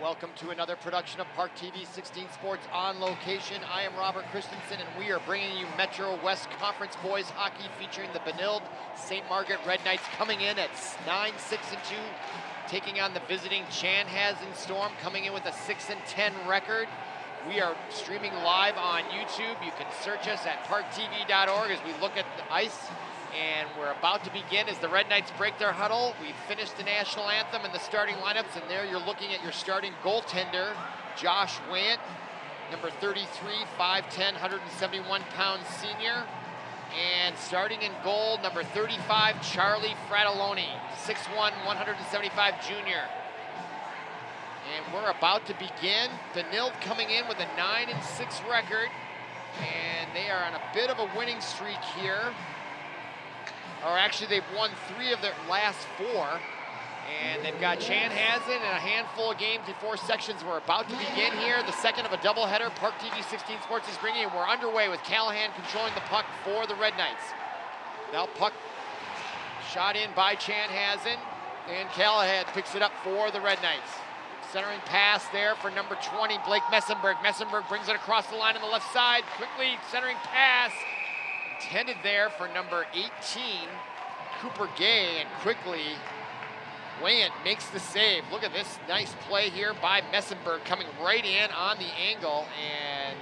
Welcome to another production of ParkTV 16 Sports on location. I am Robert Christensen, and we are bringing you Metro West Conference boys hockey featuring the Benilde-St. Margaret Red Knights coming in at 9-6-2, taking on the visiting Chanhassen Storm, coming in with a 6-10 record. We are streaming live on YouTube. You can search us at parktv.org as we look at the ice. And we're about to begin as the Red Knights break their huddle. We've finished the national anthem and the starting lineups, and there you're looking at your starting goaltender, Josh Want, number 33, 5'10", 171-pound senior. And starting in goal, number 35, Charlie Fratelloni, 6'1", 175 junior. And we're about to begin. Benilde coming in with a 9-6 record, and they are on a bit of a winning streak here. Or actually, they've won 3 of their last 4, and they've got Chanhassen and a handful of games before sections. We're about to begin here, the second of a doubleheader. ParkTV 16 Sports is bringing it. We're underway with Callahan controlling the puck for the Red Knights. Now puck shot in by Chanhassen, and Callahan picks it up for the Red Knights. Centering pass there for number 20, Blake Messenberg. Messenberg brings it across the line on the left side. Quickly centering pass. Intended there for number 18, Cooper Gay, and quickly Wayant makes the save. Look at this nice play here by Messenberg, coming right in on the angle, and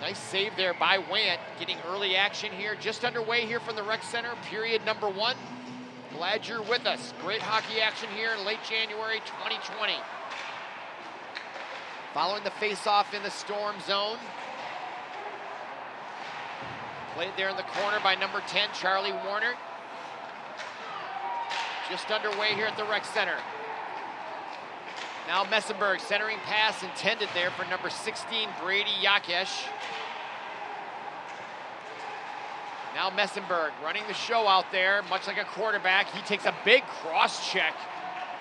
nice save there by Wayant, getting early action here, just underway here from the rec center, period number 1. Glad you're with us. Great hockey action here in late January 2020. Following the face-off in the Storm zone. Played there in the corner by number 10, Charlie Warner. Just underway here at the rec center. Now Messenberg, centering pass intended there for number 16, Brady Yakesh. Now Messenberg running the show out there, much like a quarterback. He takes a big cross check,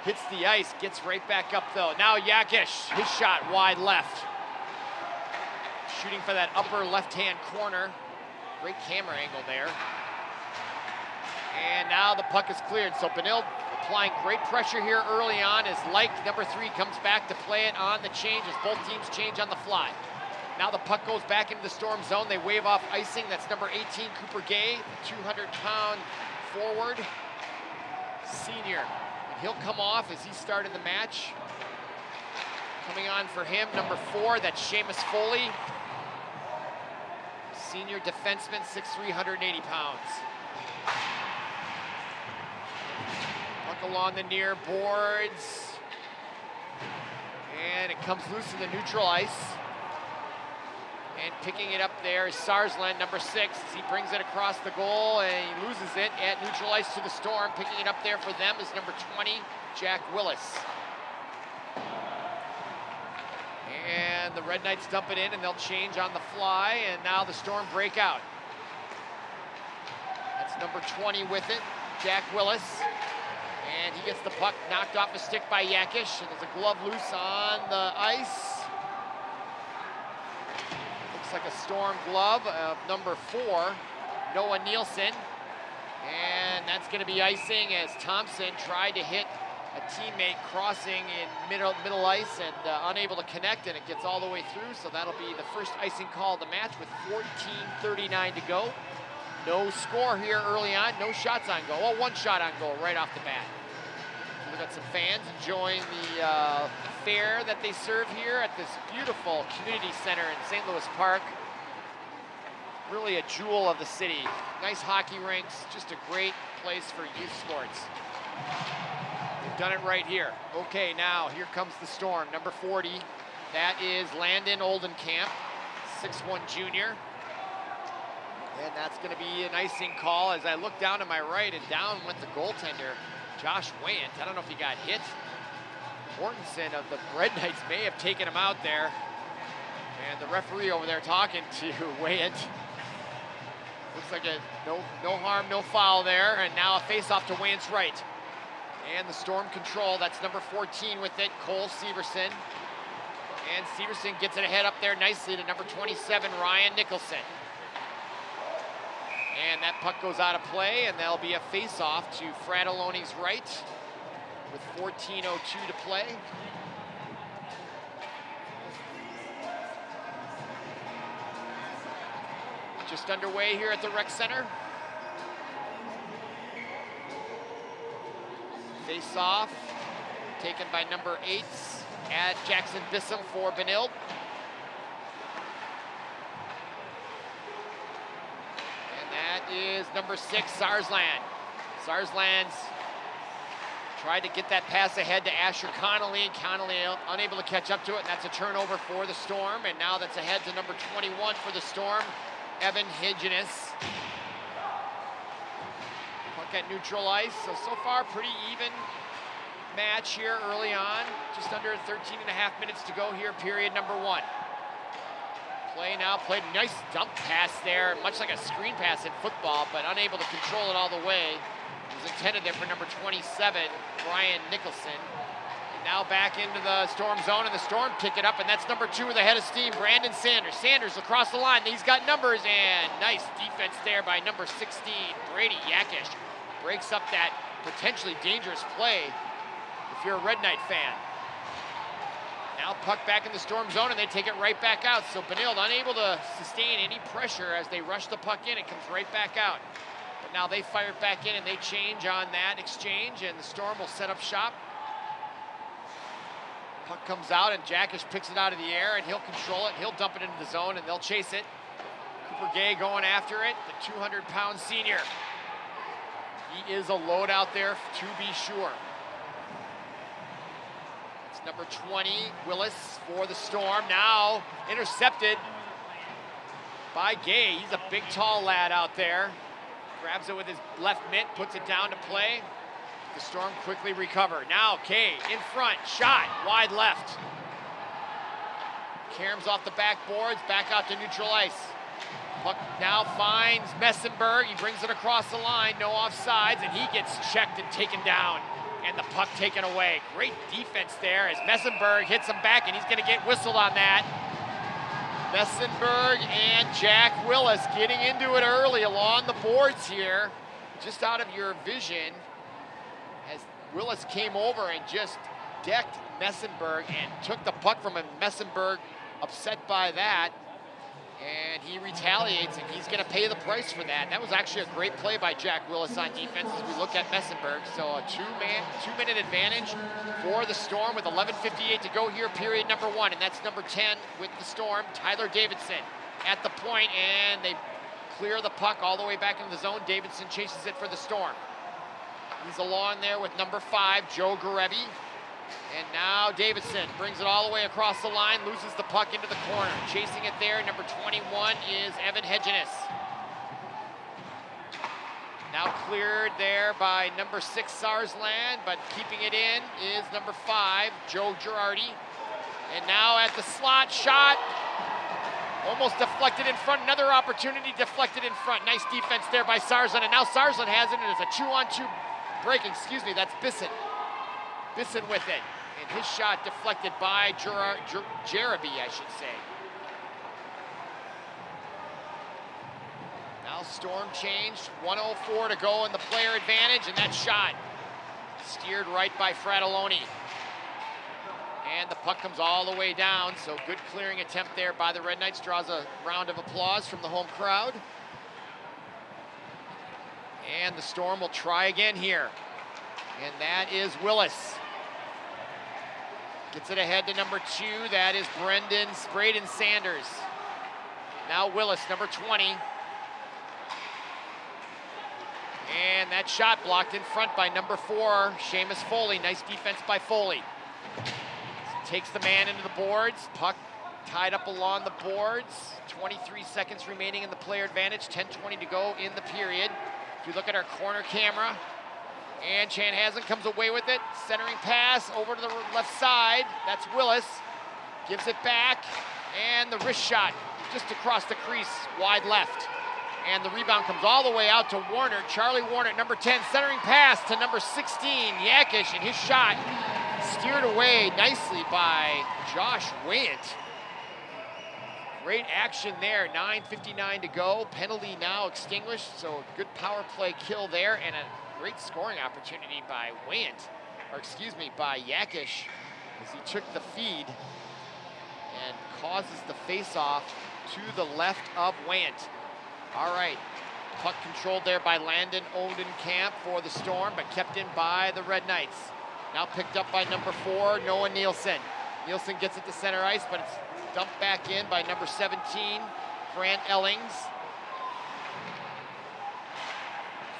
hits the ice, gets right back up though. Now Yakesh, his shot wide left. Shooting for that upper left-hand corner. Great camera angle there. And now the puck is cleared. So Benilde applying great pressure here early on as number 3 comes back to play it on the change as both teams change on the fly. Now the puck goes back into the Storm zone. They wave off icing. That's number 18, Cooper Gay, 200-pound forward, senior. And he'll come off as he started the match. Coming on for him, number 4, that's Seamus Foley. Senior defenseman, 6'3", 180 pounds. Puck along the near boards. And it comes loose in the neutral ice. And picking it up there is Sarsland, number 6, as he brings it across the goal and he loses it at neutral ice to the Storm. Picking it up there for them is number 20, Jack Willis. And the Red Knights dump it in, and they'll change on the fly, and now the Storm break out. That's number 20 with it, Jack Willis. And he gets the puck knocked off a stick by Yakesh, and there's a glove loose on the ice. Looks like a Storm glove of number 4, Noah Nielsen. And that's going to be icing as Thompson tried to hit a teammate crossing in middle ice and unable to connect, and it gets all the way through, so that'll be the first icing call of the match with 14:39 to go. No score here early on, no shots on goal. Well, 1 shot on goal right off the bat. So we've got some fans enjoying the fare that they serve here at this beautiful community center in St. Louis Park. Really a jewel of the city. Nice hockey rinks, just a great place for youth sports. They've done it right here. Okay, now here comes the Storm, number 40. That is Landon Oldenkamp, 6'1" junior. And that's going to be an icing call as I look down to my right, and down went the goaltender, Josh Wayant. I don't know if he got hit. Mortensen of the Red Knights may have taken him out there. And the referee over there talking to Wayant. Looks like a no harm, no foul there. And now a face-off to Wayant's right. And the Storm control, that's number 14 with it, Cole Severson. And Severson gets it ahead up there nicely to number 27, Ryan Nicholson. And that puck goes out of play, and there'll be a face-off to Fratelloni's right with 14:02 to play. Just underway here at the rec center. Face-off taken by number 8 at Jackson Bissell for Benilde. And that is number 6, Sarsland. Sarsland's tried to get that pass ahead to Asher Connolly. Connolly unable to catch up to it, and that's a turnover for the Storm. And now that's ahead to number 21 for the Storm, Evan Higginus. Puck at neutral ice, so far pretty even match here early on. Just under 13 and a half minutes to go here, period number 1. Play now, played nice dump pass there, much like a screen pass in football, but unable to control it all the way. It was intended there for number 27, Brian Nicholson. And now back into the Storm zone, and the Storm pick it up, and that's number 2 with a head of steam, Brandon Sanders. Sanders across the line, he's got numbers, and nice defense there by number 16, Brady Yakish. Breaks up that potentially dangerous play if you're a Red Knight fan. Now puck back in the Storm zone, and they take it right back out. So Benilde unable to sustain any pressure as they rush the puck in. It comes right back out. But now they fire it back in, and they change on that exchange, and the Storm will set up shop. Puck comes out, and Jackish picks it out of the air, and he'll control it. He'll dump it into the zone, and they'll chase it. Cooper Gay going after it, the 200-pound senior. He is a load out there, to be sure. It's number 20, Willis, for the Storm. Now intercepted by Gay. He's a big, tall lad out there. Grabs it with his left mitt, puts it down to play. The Storm quickly recover. Now Gay in front, shot, wide left. Caroms off the backboards, back out to neutral ice. Puck now finds Messenberg. He brings it across the line, no offsides, and he gets checked and taken down. And the puck taken away. Great defense there as Messenberg hits him back, and he's going to get whistled on that. Messenberg and Jack Willis getting into it early along the boards here, just out of your vision, as Willis came over and just decked Messenberg and took the puck from him. Messenberg upset by that, and he retaliates, and he's going to pay the price for that. That was actually a great play by Jack Willis on defense as we look at Messenberg. So a two-minute advantage for the Storm with 11:58 to go here, period number 1. And that's number 10 with the Storm, Tyler Davidson at the point, and they clear the puck all the way back into the zone. Davidson chases it for the Storm. He's along there with number 5, Joe Garebi. And now Davidson brings it all the way across the line, loses the puck into the corner. Chasing it there, number 21 is Evan Higginus. Now cleared there by number 6, Sarsland, but keeping it in is number 5, Joe Girardi. And now at the slot, shot, almost deflected in front. Another opportunity deflected in front. Nice defense there by Sarsland, and now Sarsland has it, and it's a 2-on-2 break. Excuse me, that's Bisson. Bisson with it, and his shot deflected by Jeraby, I should say. Now Storm changed, 1:04 to go in the player advantage, and that shot steered right by Fratelloni. And the puck comes all the way down, so good clearing attempt there by the Red Knights, draws a round of applause from the home crowd. And the Storm will try again here. And that is Willis. Gets it ahead to number 2. That is Braden Sanders. Now Willis, number 20. And that shot blocked in front by number 4, Seamus Foley. Nice defense by Foley. Takes the man into the boards. Puck tied up along the boards. 23 seconds remaining in the player advantage. 10:20 to go in the period. If you look at our corner camera, and Chanhassen comes away with it. Centering pass over to the left side. That's Willis. Gives it back. And the wrist shot just across the crease, wide left. And the rebound comes all the way out to Warner. Charlie Warner, number 10, centering pass to number 16, Yakish. And his shot steered away nicely by Josh Wayant. Great action there, 9:59 to go. Penalty now extinguished, so good power play kill there, and a great scoring opportunity by by Yakish, as he took the feed and causes the face-off to the left of Wayant. All right, puck controlled there by Landon Odenkamp for the Storm, but kept in by the Red Knights. Now picked up by number 4, Noah Nielsen. Nielsen gets it to center ice, but it's dumped back in by number 17, Grant Ellings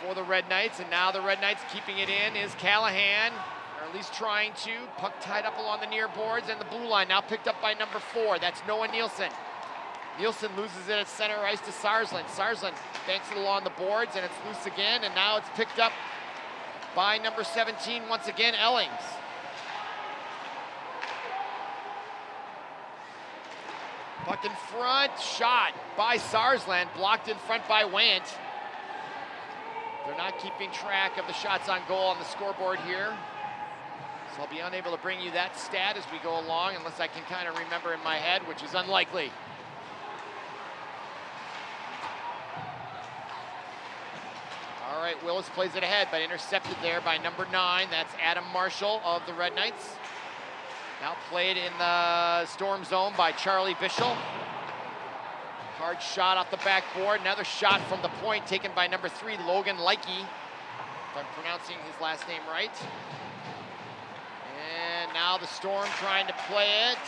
for the Red Knights. And now the Red Knights keeping it in is Callahan, or at least trying to. Puck tied up along the near boards and the blue line, now picked up by number 4. That's Noah Nielsen. Nielsen loses it at center ice to Sarsland. Sarsland banks it along the boards, and it's loose again, and now it's picked up by number 17, once again, Ellings. Puck in front, shot by Sarsland, blocked in front by Wayant. They're not keeping track of the shots on goal on the scoreboard here, so I'll be unable to bring you that stat as we go along, unless I can kind of remember in my head, which is unlikely. All right, Willis plays it ahead, but intercepted there by number 9. That's Adam Marshall of the Red Knights. Now played in the Storm zone by Charlie Bischel. Hard shot off the backboard. Another shot from the point taken by number 3, Logan Leike, if I'm pronouncing his last name right. And now the Storm trying to play it.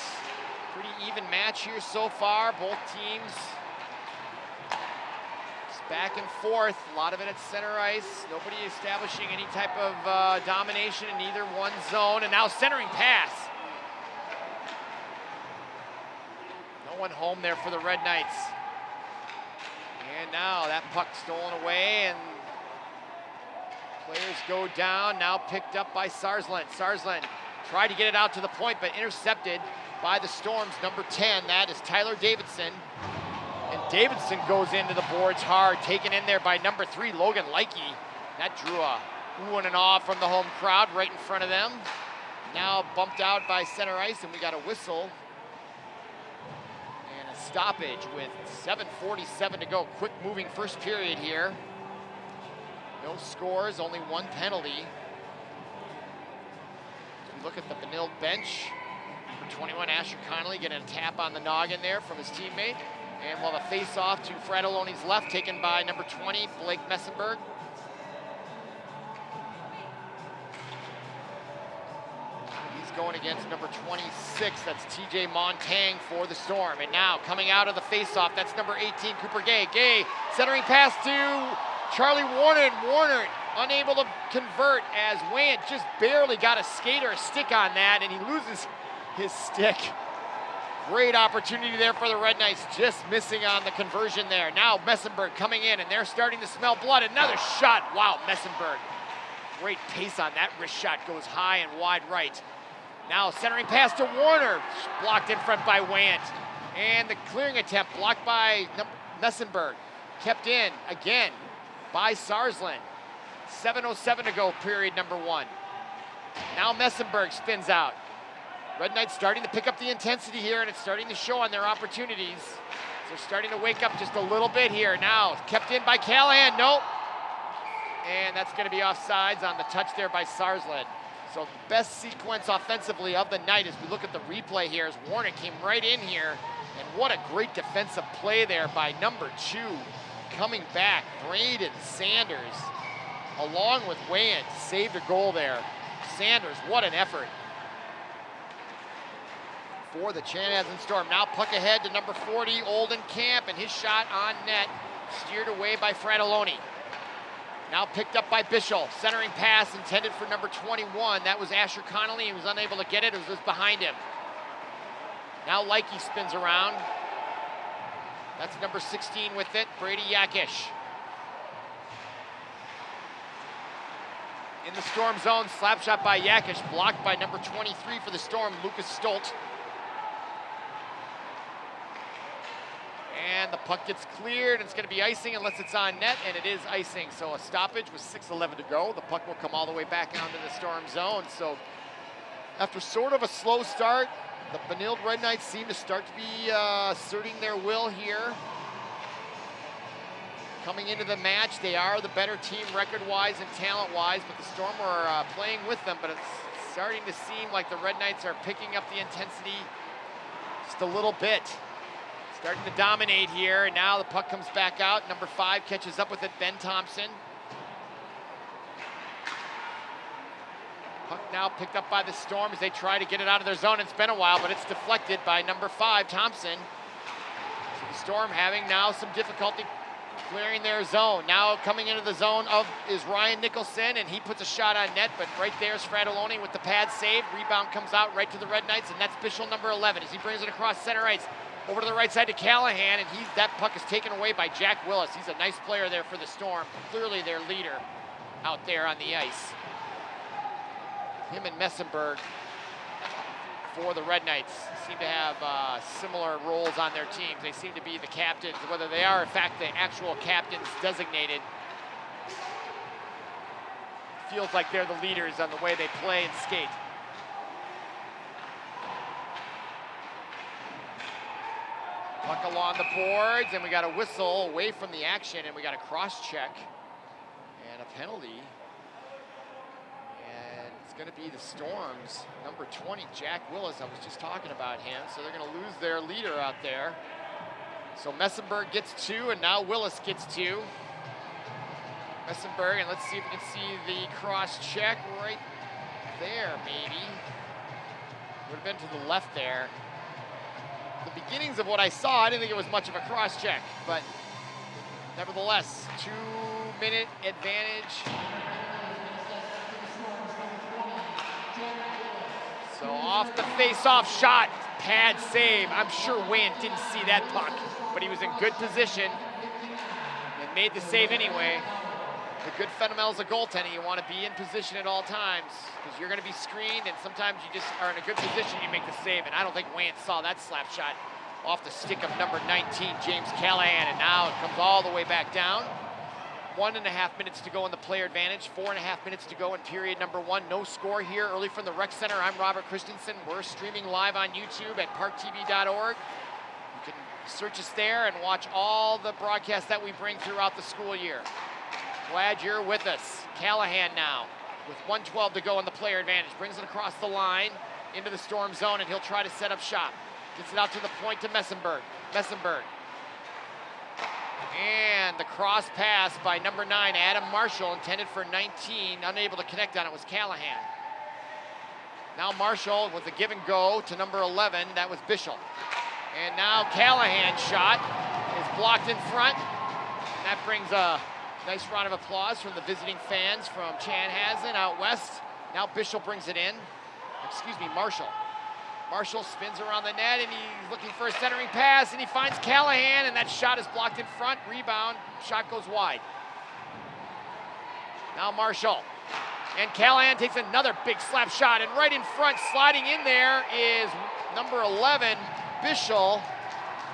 Pretty even match here so far. Both teams back and forth, a lot of it at center ice. Nobody establishing any type of domination in either one zone. And now centering pass. No one home there for the Red Knights. And now that puck stolen away, and players go down. Now picked up by Sarsland. Sarsland tried to get it out to the point, but intercepted by the Storm's number 10. That is Tyler Davidson. And Davidson goes into the boards hard, taken in there by number 3, Logan Leike. That drew a ooh and an awe from the home crowd right in front of them. Now bumped out by center ice, and we got a whistle and a stoppage with 7:47 to go. Quick moving first period here. No scores, only one penalty. As we look at the Benilde bench, number 21, Asher Connolly, getting a tap on the noggin there from his teammate. And we'll have a face-off to Fratelloni's left, taken by number 20, Blake Messenberg. He's going against number 26, that's TJ Montang for the Storm. And now coming out of the face-off, that's number 18, Cooper Gay. Gay centering pass to Charlie Warner, and Warner unable to convert as Wayant just barely got a skate or a stick on that, and he loses his stick. Great opportunity there for the Red Knights, just missing on the conversion there. Now Messenberg coming in, and they're starting to smell blood. Another shot, wow, Messenberg. Great pace on that wrist shot, goes high and wide right. Now centering pass to Warner, blocked in front by Wayant. And the clearing attempt blocked by Messenberg. Kept in again by Sarsland. 7:07 to go, period number 1. Now Messenberg spins out. Red Knights starting to pick up the intensity here, and it's starting to show on their opportunities. They're starting to wake up just a little bit here. Now kept in by Callahan, nope. And that's gonna be offsides on the touch there by Sarsland. So best sequence offensively of the night as we look at the replay here, as Warner came right in here, and what a great defensive play there by number 2. Coming back, Braden Sanders, along with Wayant, saved a goal there. Sanders, what an effort for the Chanhassen Storm. Now puck ahead to number 40, Odenkamp, and his shot on net, steered away by Fratelloni. Now picked up by Bischel, centering pass intended for number 21. That was Asher Connolly. He was unable to get it. It was just behind him. Now Leike spins around. That's number 16 with it, Brady Yakish. In the Storm zone, slap shot by Yakish, blocked by number 23 for the Storm, Lucas Stolt. And the puck gets cleared, and it's going to be icing unless it's on net, and it is icing. So a stoppage with 6:11 to go. The puck will come all the way back onto the Storm zone. So after sort of a slow start, The Benilde Red Knights seem to start to be asserting their will here. Coming into the match, they are the better team record-wise and talent-wise, but the Storm are playing with them, but it's starting to seem like the Red Knights are picking up the intensity just a little bit. Starting to dominate here, and now the puck comes back out. Number 5 catches up with it, Ben Thompson. Puck now picked up by the Storm as they try to get it out of their zone. It's been a while, but it's deflected by number 5, Thompson. So the Storm having now some difficulty clearing their zone. Now coming into the zone is Ryan Nicholson, and he puts a shot on net, but right there's Fratelloni with the pad save. Rebound comes out right to the Red Knights, and that's Bischel, number 11, as he brings it across center ice. Over to the right side to Callahan, and that puck is taken away by Jack Willis. He's a nice player there for the Storm, clearly their leader out there on the ice. Him and Messenberg for the Red Knights seem to have similar roles on their teams. They seem to be the captains, whether they are in fact the actual captains designated. Feels like they're the leaders on the way they play and skate. Puck along the boards, and we got a whistle away from the action, and we got a cross check and a penalty. And it's going to be the Storm's number 20, Jack Willis. I was just talking about him, so they're going to lose their leader out there. So Messenberg gets 2, and now Willis gets 2. Messenberg, and let's see if we can see the cross check right there, maybe. Would have been to the left there. The beginnings of what I saw, I didn't think it was much of a cross check, but nevertheless, 2-minute advantage. So off the face-off shot, pad save. I'm sure Wayne didn't see that puck, but he was in good position and made the save anyway. The good fundamentals of goaltending, you want to be in position at all times because you're going to be screened, and sometimes you just are in a good position, you make the save, and I don't think Wayne saw that slap shot off the stick of number 19, James Callahan, and now it comes all the way back down. 1.5 minutes to go in the player advantage, 4.5 minutes to go in period number 1. No score here early from the rec center. I'm Robert Christensen. We're streaming live on YouTube at ParkTV.org. You can search us there and watch all the broadcasts that we bring throughout the school year. Glad you're with us. Callahan now with 1:12 to go in the player advantage. Brings it across the line into the Storm zone, and he'll try to set up shop. Gets it out to the point to Messenberg. Messenberg. And the cross pass by number 9, Adam Marshall, intended for 19. Unable to connect on it was Callahan. Now Marshall with a give and go to number 11. That was Bischel. And now Callahan's shot is blocked in front. And that brings a nice round of applause from the visiting fans from Chanhassen out west. Now Bischel brings it in. Marshall. Marshall spins around the net, and he's looking for a centering pass, and he finds Callahan, and that shot is blocked in front. Rebound, shot goes wide. Now Marshall. And Callahan takes another big slap shot, and right in front, sliding in there is number 11, Bischel.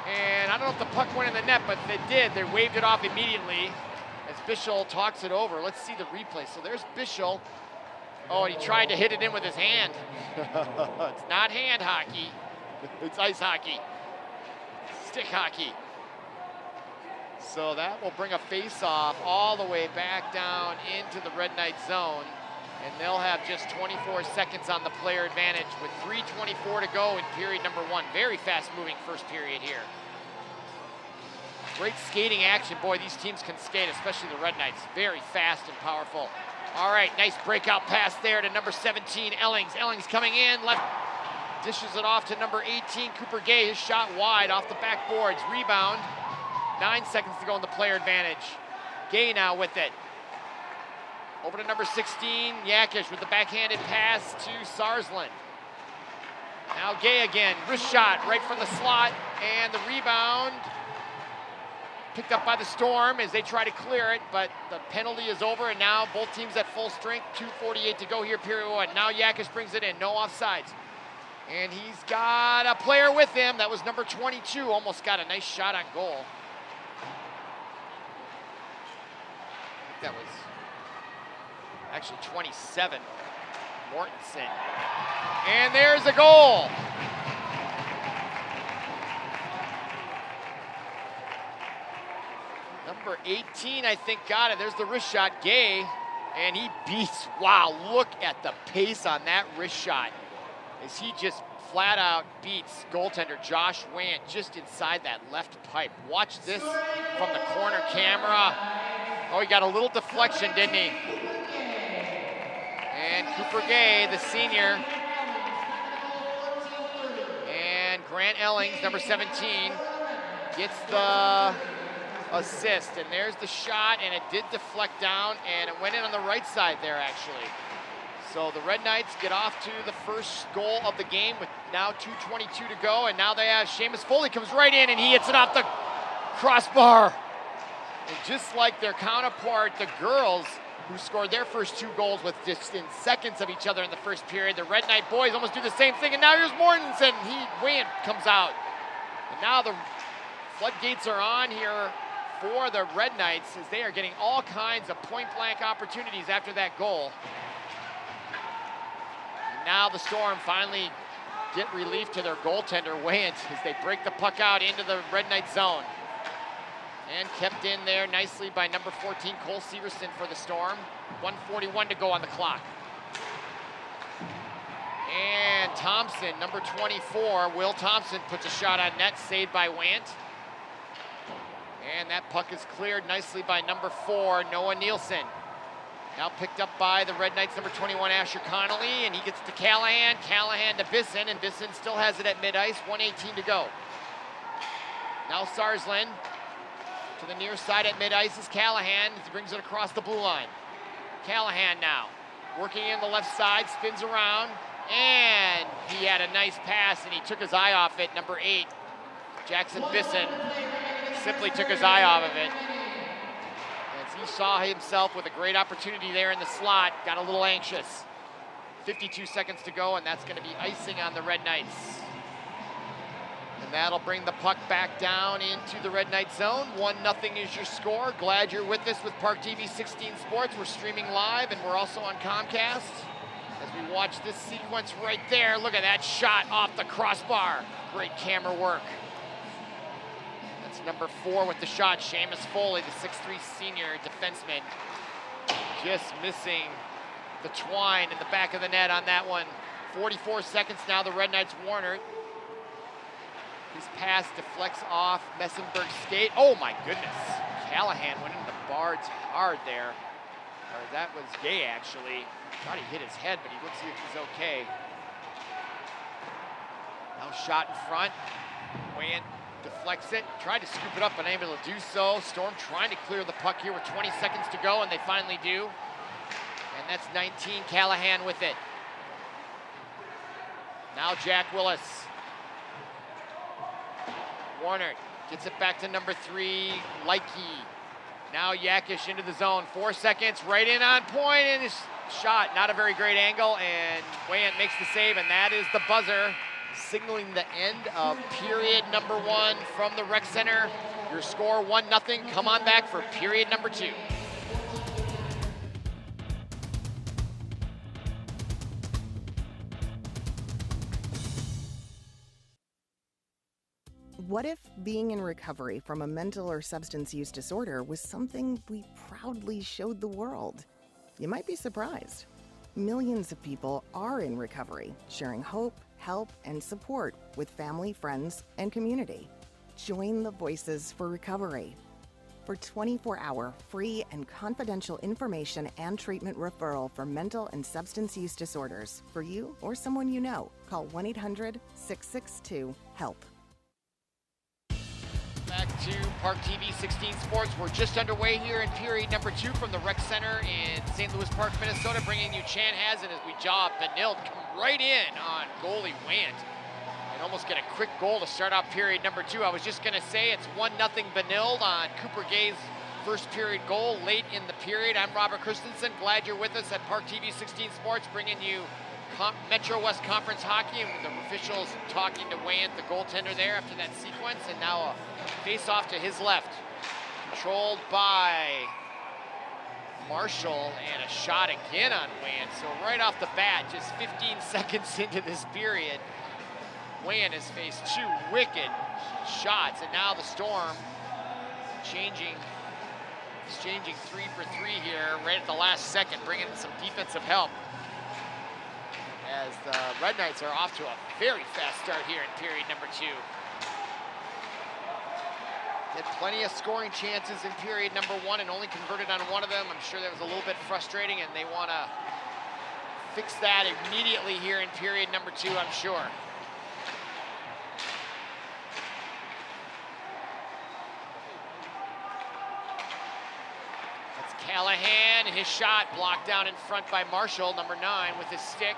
And I don't know if the puck went in the net, but they did. They waved it off immediately as Bischel talks it over. Let's see the replay. So there's Bischel. Oh, and he tried to hit it in with his hand. It's not hand hockey. It's ice hockey. Stick hockey. So that will bring a face-off all the way back down into the Red Knight zone. And they'll have just 24 seconds on the player advantage with 3:24 to go in period number 1. Very fast-moving first period here. Great skating action. Boy, these teams can skate, especially the Red Knights. Very fast and powerful. All right, nice breakout pass there to number 17, Ellings. Ellings coming in, left, dishes it off to number 18, Cooper Gay. His shot wide off the backboards. Rebound. 9 seconds to go in the player advantage. Gay now with it. Over to number 16, Yakish with the backhanded pass to Sarsland. Now Gay again, wrist shot right from the slot, and the rebound picked up by the Storm as they try to clear it, but the penalty is over, and now both teams at full strength. 2:48 to go here, period 1. Now Yakish brings it in, no offsides. And he's got a player with him. That was number 22, almost got a nice shot on goal. I think that was actually 27, Mortensen. And there's a goal. Number 18, I think, got it. There's the wrist shot, Gay, and he beats, wow, look at the pace on that wrist shot as he just flat out beats goaltender Josh Want just inside that left pipe. Watch this from the corner camera. Oh, he got a little deflection, didn't he? And Cooper Gay, the senior, and Grant Ellings, number 17, gets the assist. And there's the shot, and it did deflect down, and it went in on the right side there, actually. So the Red Knights get off to the first goal of the game with now 2:22 to go, and now they have Seamus Foley comes right in, and he hits it off the crossbar. And just like their counterpart, the girls, who scored their first 2 goals with just in seconds of each other in the first period, the Red Knight boys almost do the same thing, and now here's Mortensen. Wayne comes out. And now the floodgates are on here for the Red Knights as they are getting all kinds of point-blank opportunities after that goal. And now the Storm finally get relief to their goaltender, Wayant, as they break the puck out into the Red Knight zone. And kept in there nicely by number 14, Cole Severson for the Storm. 1:41 to go on the clock. And Thompson, number 24, Will Thompson puts a shot on net, saved by Want. And that puck is cleared nicely by number 4, Noah Nielsen. Now picked up by the Red Knights, number 21, Asher Connolly, and he gets to Callahan. Callahan to Bisson, and Bisson still has it at mid-ice, 1:18 to go. Now Sarsland to the near side at mid-ice is Callahan. He brings it across the blue line. Callahan now working in the left side, spins around, and he had a nice pass, and he took his eye off it. Number 8, Jackson Bisson, simply took his eye off of it. As he saw himself with a great opportunity there in the slot, got a little anxious. 52 seconds to go, and that's going to be icing on the Red Knights. And that'll bring the puck back down into the Red Knight zone. 1-0 is your score. Glad you're with us with ParkTV 16 Sports. We're streaming live, and we're also on Comcast. As we watch this sequence right there, look at that shot off the crossbar. Great camera work. That's number 4 with the shot, Seamus Foley, the 6'3" senior defenseman. Just missing the twine in the back of the net on that one. 44 seconds now, the Red Knights Warner. His pass deflects off Messenberg's skate. Oh my goodness. Callahan went into the boards hard there. Or that was Gay, actually. Thought he hit his head, but he looks like he's okay. Now shot in front. Wayant deflects it. Tried to scoop it up, unable to do so. Storm trying to clear the puck here with 20 seconds to go, and they finally do. And that's 19, Callahan with it. Now Jack Willis. Warner gets it back to number 3, Likey. Now Yakish into the zone, 4 seconds, right in on point, and his shot, not a very great angle, and Wayant makes the save, and that is the buzzer, signaling the end of period number 1 from the rec center. Your score 1-0, come on back for period number 2. What if being in recovery from a mental or substance use disorder was something we proudly showed the world? You might be surprised. Millions of people are in recovery, sharing hope, help, and support with family, friends, and community. Join the Voices for Recovery. For 24-hour free and confidential information and treatment referral for mental and substance use disorders for you or someone you know, call 1-800-662-HELP. Back to ParkTV 16 Sports. We're just underway here in period number 2 from the rec center in St. Louis Park, Minnesota, bringing you Chanhassen as we jaw Benilde come right in on goalie Want and almost get a quick goal to start out period number 2. I was just going to say it's 1-0 Benilde on Cooper Gay's first period goal late in the period. I'm Robert Christensen. Glad you're with us at ParkTV 16 Sports, bringing you Metro West Conference hockey, and the officials talking to Wayant, the goaltender there after that sequence, and now a face-off to his left. Controlled by Marshall, and a shot again on Wayant. So right off the bat, just 15 seconds into this period, Wayant has faced 2 wicked shots, and now the Storm changing changing 3 for 3 here right at the last second, bringing in some defensive help. As the Red Knights are off to a very fast start here in period number 2. Had plenty of scoring chances in period number 1 and only converted on one of them. I'm sure that was a little bit frustrating, and they want to fix that immediately here in period number 2, I'm sure. That's Callahan, and his shot blocked down in front by Marshall, number 9, with his stick.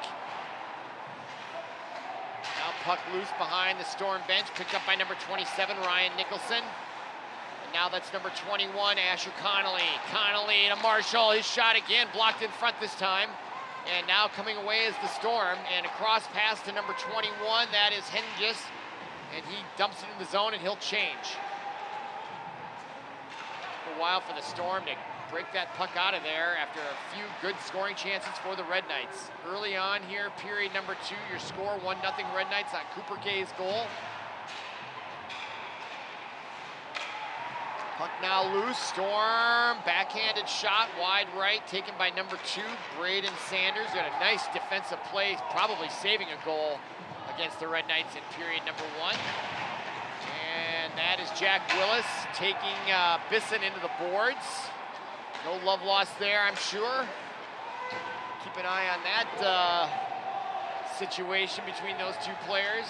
Now puck loose behind the Storm bench, picked up by number 27, Ryan Nicholson. And now that's number 21, Asher Connolly. Connolly to Marshall, his shot again, blocked in front this time. And now coming away is the Storm, and a cross pass to number 21, that is Hengis, and he dumps it in the zone and he'll change. Took a while for the Storm to break that puck out of there after a few good scoring chances for the Red Knights. Early on here, period number 2, your score 1-0 Red Knights on Cooper Gay's goal. Puck now loose, Storm, backhanded shot, wide right, taken by number 2, Braden Sanders. Got a nice defensive play, probably saving a goal against the Red Knights in period number 1. And that is Jack Willis taking Bisson into the boards. No love lost there, I'm sure. Keep an eye on that situation between those two players.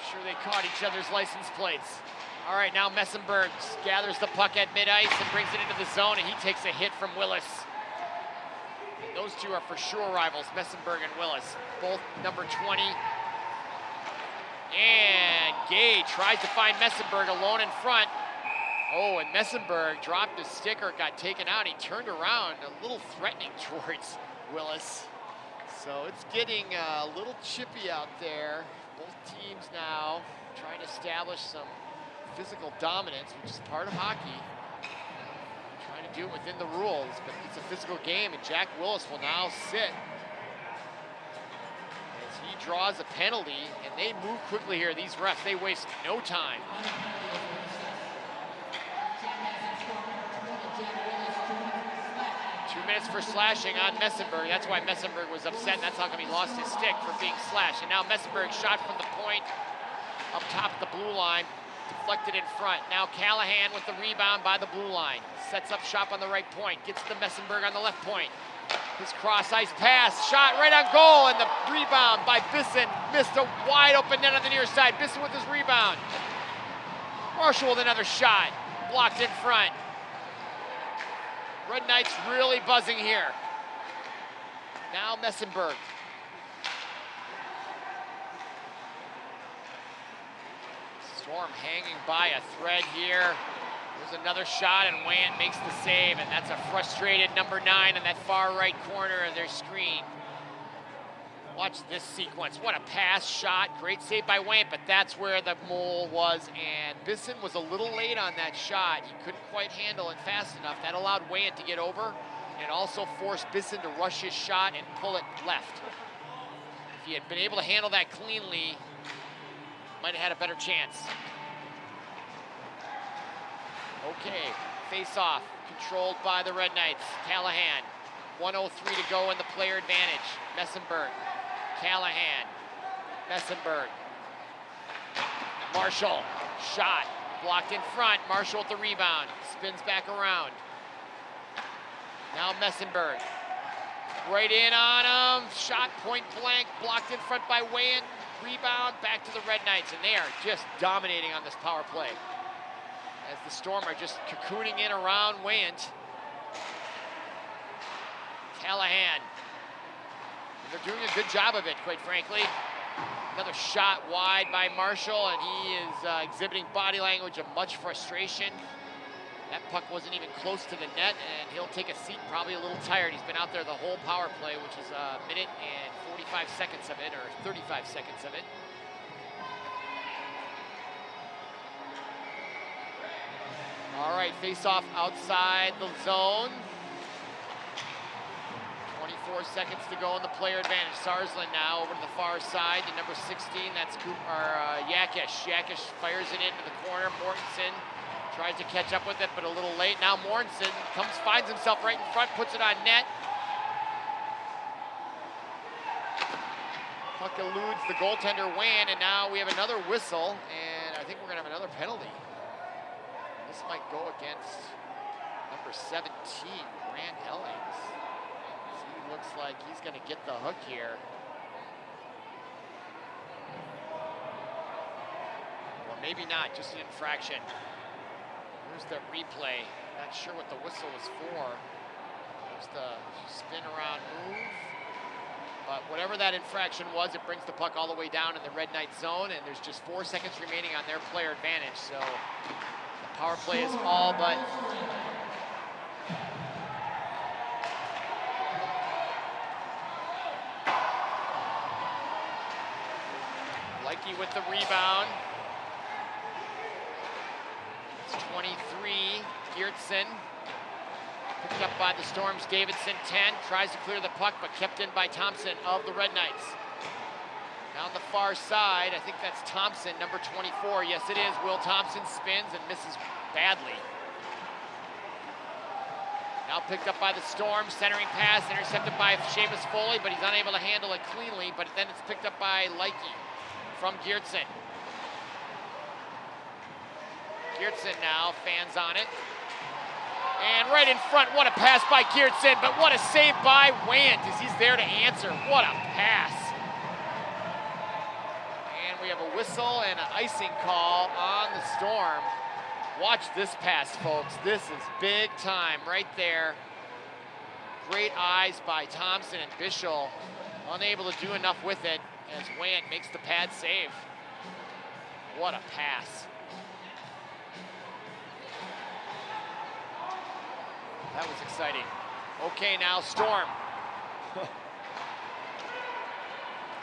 Sure they caught each other's license plates. All right, now Messenberg gathers the puck at mid-ice and brings it into the zone, and he takes a hit from Willis. Those two are for sure rivals, Messenberg and Willis, both number 20. And Gay tries to find Messenberg alone in front. Oh, and Messenberg dropped his stick or got taken out. He turned around, a little threatening towards Willis. So it's getting a little chippy out there. Both teams now trying to establish some physical dominance, which is part of hockey. Trying to do it within the rules, but it's a physical game, and Jack Willis will now sit as he draws a penalty, and they move quickly here. These refs, they waste no time. Minutes for slashing on Messenberg. That's why Messenberg was upset, and that's how come he lost his stick for being slashed. And now Messenberg shot from the point up top of the blue line, deflected in front. Now Callahan with the rebound by the blue line. Sets up shop on the right point, gets to Messenberg on the left point. His cross ice pass, shot right on goal, and the rebound by Bisson. Missed a wide open net on the near side. Bisson with his rebound. Marshall with another shot, blocked in front. Red Knights really buzzing here. Now Messenberg. Storm hanging by a thread here. There's another shot, and Wayant makes the save, and that's a frustrated number 9 in that far right corner of their screen. Watch this sequence. What a pass, shot, great save by Wayant, but that's where the mole was, and Bisson was a little late on that shot. He couldn't quite handle it fast enough. That allowed Wayant to get over, and also forced Bisson to rush his shot and pull it left. If he had been able to handle that cleanly, might have had a better chance. Okay, face-off, controlled by the Red Knights. Callahan, 1:03 to go in the player advantage. Messenberg. Callahan, Messenberg, Marshall, shot, blocked in front. Marshall with the rebound, spins back around. Now Messenberg, right in on him, shot point blank, blocked in front by Wayant. Rebound back to the Red Knights, and they are just dominating on this power play as the Storm are just cocooning in around Wayant. Callahan. They're doing a good job of it, quite frankly. Another shot wide by Marshall, and he is exhibiting body language of much frustration. That puck wasn't even close to the net, and he'll take a seat, probably a little tired. He's been out there the whole power play, which is a minute and 45 seconds of it, or 35 seconds of it. All right, face-off outside the zone. 24 seconds to go in the player advantage. Sarsland now over to the far side to number 16. That's Yakish. Yakish fires it into the corner. Mortensen Tries to catch up with it, but a little late. Now Mortensen finds himself right in front, puts it on net. Puck eludes the goaltender, Wan, and now we have another whistle, and I think we're gonna have another penalty. This might go against number 17, Grant Ellings. He looks like he's gonna get the hook here. Or maybe not, just an infraction. Here's the replay. Not sure what the whistle was for. There's the spin around move. But whatever that infraction was, it brings the puck all the way down in the Red Knight zone, and there's just 4 seconds remaining on their player advantage. So the power play is all but Likey with the rebound. It's 23, Geertsen. Picked up by the Storm's Davidson, 10. Tries to clear the puck, but kept in by Thompson of the Red Knights. Down the far side, I think that's Thompson, number 24. Yes, it is. Will Thompson spins and misses badly. Now picked up by the Storm, centering pass, intercepted by Seamus Foley, but he's unable to handle it cleanly, but then it's picked up by Likey from Geertsen. Geertsen now fans on it. And right in front, what a pass by Geertsen, but what a save by Want as he's there to answer. What a pass. And we have a whistle and an icing call on the Storm. Watch this pass, folks. This is big time right there. Great eyes by Thompson and Bischel. Unable to do enough with it as Want makes the pad save. What a pass. That was exciting. Okay, now Storm.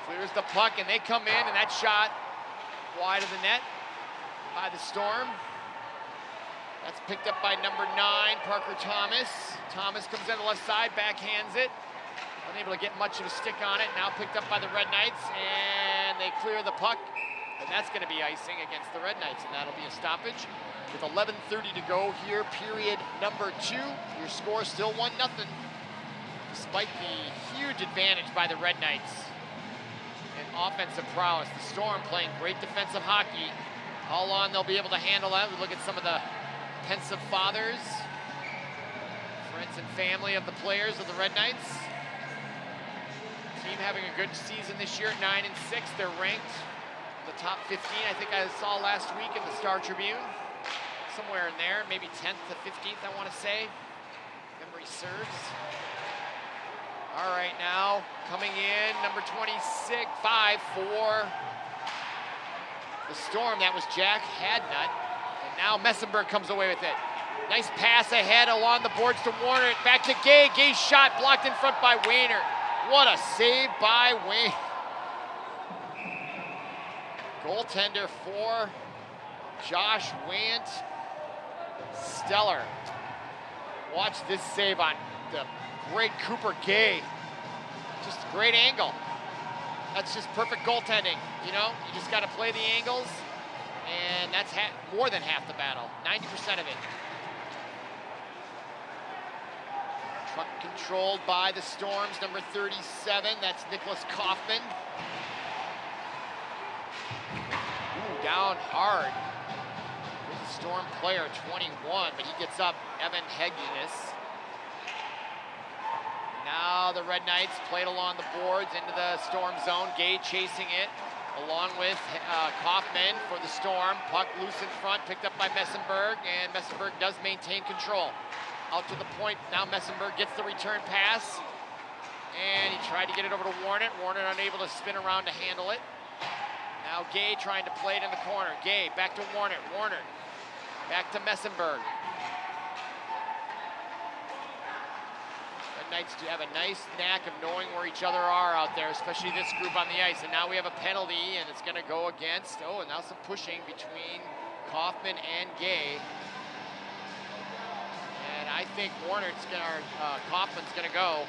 Clears the puck, and they come in, and that shot wide of the net by the Storm. That's picked up by number 9, Parker Thomas. Thomas comes in the left side, backhands it. Unable to get much of a stick on it. Now picked up by the Red Knights, and they clear the puck. And that's going to be icing against the Red Knights, and that'll be a stoppage. With 11:30 to go here, period number 2. Your score still 1-0, despite the huge advantage by the Red Knights in offensive prowess. The Storm playing great defensive hockey. How long they'll be able to handle that? We look at some of the pensive fathers, friends and family of the players of the Red Knights. Team having a good season this year, 9-6. They're ranked in the top 15. I think I saw last week in the Star Tribune. Somewhere in there, maybe 10th to 15th, I want to say. Memory serves. All right, now coming in, number 26, 5 for the Storm. That was Jack Hadnut. And now Messenberg comes away with it. Nice pass ahead along the boards to Warner. Back to Gay. Gay's shot blocked in front by Wayner. What a save by Wayne. Goaltender for Josh Want. Stellar. Watch this save on the great Cooper Gay. Just a great angle. That's just perfect goaltending. You know, you just got to play the angles, and that's more than half the battle, 90% of it. Truck controlled by the Storms, number 37. That's Nicholas Kaufman. Ooh, down hard. Storm player, 21, but he gets up, Evan Hegnes. Now the Red Knights played along the boards into the Storm zone. Gay chasing it along with Kaufman for the Storm. Puck loose in front, picked up by Messenberg, and Messenberg does maintain control. Out to the point, now Messenberg gets the return pass, and he tried to get it over to Warner. Warner unable to spin around to handle it. Now Gay trying to play it in the corner. Gay back to Warner. Warner back to Messenberg. The Knights do have a nice knack of knowing where each other are out there, especially this group on the ice. And now we have a penalty, and it's going to go against, and now some pushing between Kaufman and Gay. And I think Kaufman's going to go.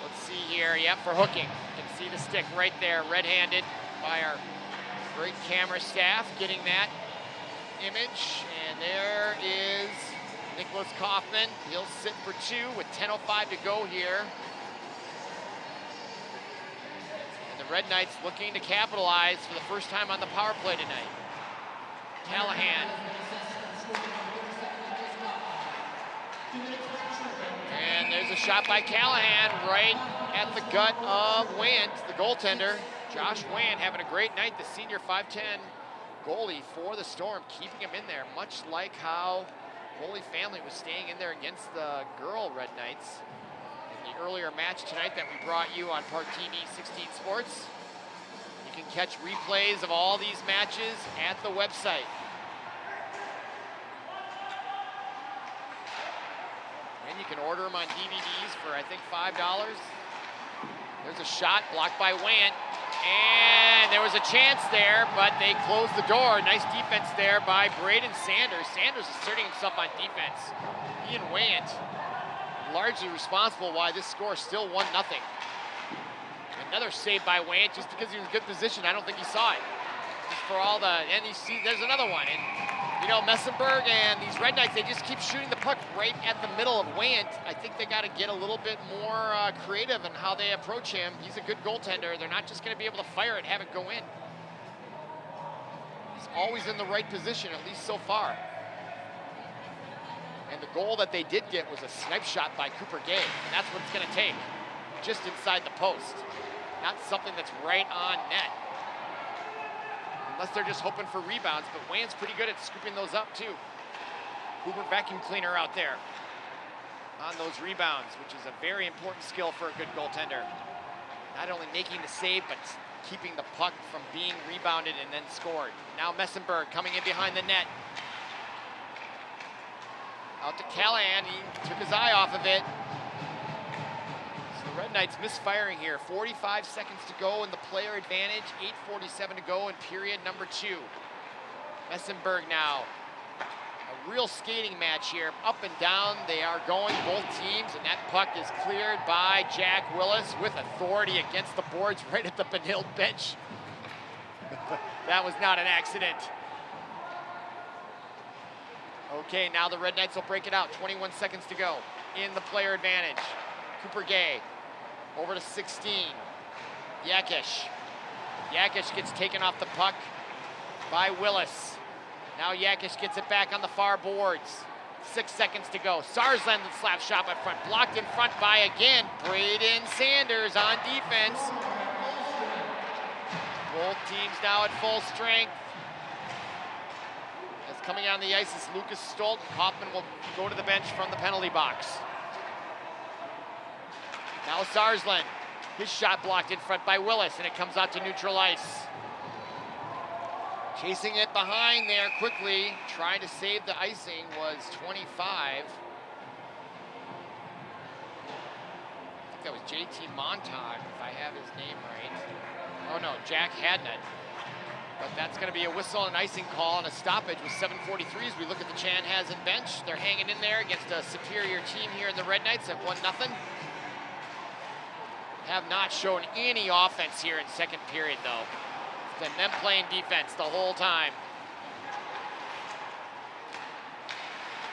Let's see here. Yep, for hooking. You can see the stick right there, red-handed by our great camera staff getting that image, and there Nicholas Kaufman. He'll sit for 2 with 10:05 to go here. And the Red Knights looking to capitalize for the first time on the power play tonight. Callahan. And there's a shot by Callahan right at the gut of Want, the goaltender. Josh Want having a great night, the senior 5'10" goalie for the Storm, keeping him in there, much like how Holy Family was staying in there against the girl Red Knights in the earlier match tonight that we brought you on ParkTV 16 Sports. You can catch replays of all these matches at the website. And you can order them on DVDs for, I think, $5. There's a shot blocked by Want. And there was a chance there, but they closed the door. Nice defense there by Braden Sanders. Sanders asserting himself on defense. He and Want largely responsible why this score still 1-0. Another save by Want just because he was in good position. I don't think he saw it. Just for all the, and you see, there's another one. And you know, Messenberg and these Red Knights, they just keep shooting the puck right at the middle of Want. I think they got to get a little bit more creative in how they approach him. He's a good goaltender. They're not just going to be able to fire it, have it go in. He's always in the right position, at least so far. And the goal that they did get was a snipe shot by Cooper Gay. And that's what it's going to take, just inside the post. Not something that's right on net. Unless they're just hoping for rebounds, but Want's pretty good at scooping those up too. Hoover vacuum cleaner out there on those rebounds, which is a very important skill for a good goaltender. Not only making the save, but keeping the puck from being rebounded and then scored. Now Messenberg coming in behind the net. Out to Callahan, he took his eye off of it. So the Red Knights misfiring here. 45 seconds to go in the player advantage, 8:47 to go in period number 2. Messenberg now. A real skating match here, up and down they are going, both teams, and that puck is cleared by Jack Willis with authority against the boards right at the Benilde bench. That was not an accident. Okay, now the Red Knights will break it out, 21 seconds to go in the player advantage. Cooper Gay over to 16. Yakish. Yakish gets taken off the puck by Willis. Now Yakish gets it back on the far boards. 6 seconds to go. Sarsland slap shot up front. Blocked in front by, again, Braden Sanders on defense. Both teams now at full strength. As coming on the ice is Lucas Stolt. Hoffman will go to the bench from the penalty box. Now Sarsland. His shot blocked in front by Willis, and it comes out to neutral ice. Chasing it behind there quickly, trying to save the icing was 25. I think that was JT Montag, if I have his name right. Oh no, Jack Hadnett. But that's going to be a whistle and icing call and a stoppage with 7:43 as we look at the Chanhassen bench. They're hanging in there against a superior team here in the Red Knights at 1-0. Have not shown any offense here in second period though. It's been them playing defense the whole time.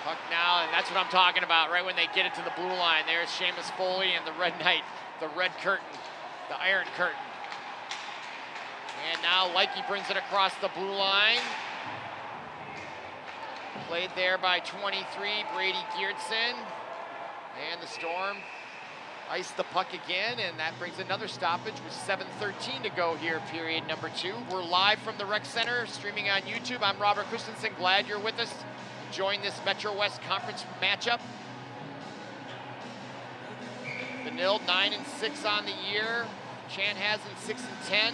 Puck now, and that's what I'm talking about, right when they get it to the blue line. There's Seamus Foley and the Red Knight, the red curtain, the iron curtain. And now Likey brings it across the blue line. Played there by 23, Brady Geertsen. And the Storm ice the puck again, and that brings another stoppage with 7:13 to go here, period number 2. We're live from the Rec Center, streaming on YouTube. I'm Robert Christensen, glad you're with us. Enjoying this Metro West Conference matchup. Benilde 9-6 on the year. Chanhassen 6-10.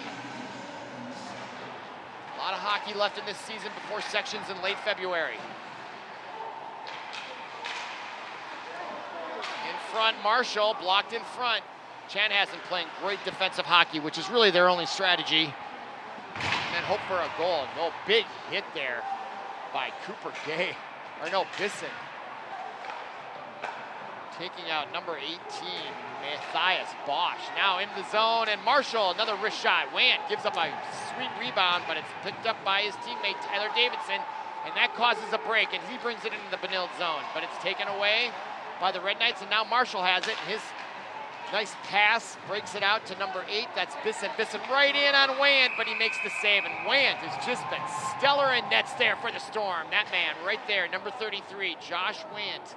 A lot of hockey left in this season before sections in late February. Front, Marshall blocked in front. Chanhassen playing great defensive hockey, which is really their only strategy. And then hope for a goal. No, big hit there by Cooper Gay. Or no, Bisson. Taking out number 18, Matthias Bosch. Now in the zone, and Marshall, another wrist shot. Want gives up a sweet rebound, but it's picked up by his teammate Tyler Davidson. And that causes a break, and he brings it into the Benilde zone. But it's taken away by the Red Knights, and now Marshall has it. His nice pass breaks it out to number 8. That's Bisson. Bisson right in on Wayant, but he makes the save. And Wayant has just been stellar in nets there for the Storm. That man right there, number 33, Josh Wayant.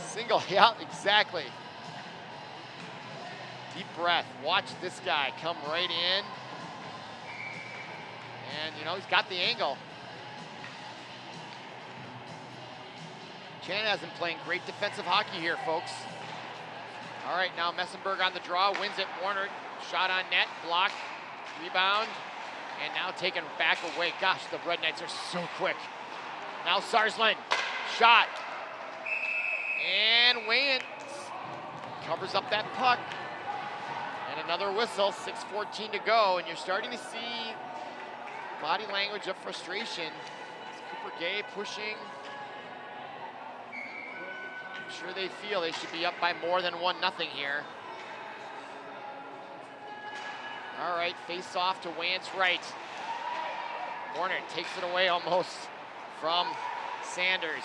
Single, yeah, exactly. Deep breath. Watch this guy come right in. And, you know, he's got the angle. Chanhassen playing great defensive hockey here, folks. All right, now Messenberg on the draw, wins it. Warner, shot on net, block, rebound, and now taken back away. Gosh, the Red Knights are so quick. Now Sarsland, shot. And Wayant covers up that puck. And another whistle, 6:14 to go, and you're starting to see body language of frustration. It's Cooper Gay pushing. I'm sure they feel they should be up by more than 1-0 here. All right, face off to Wayant's right. Warner takes it away almost from Sanders.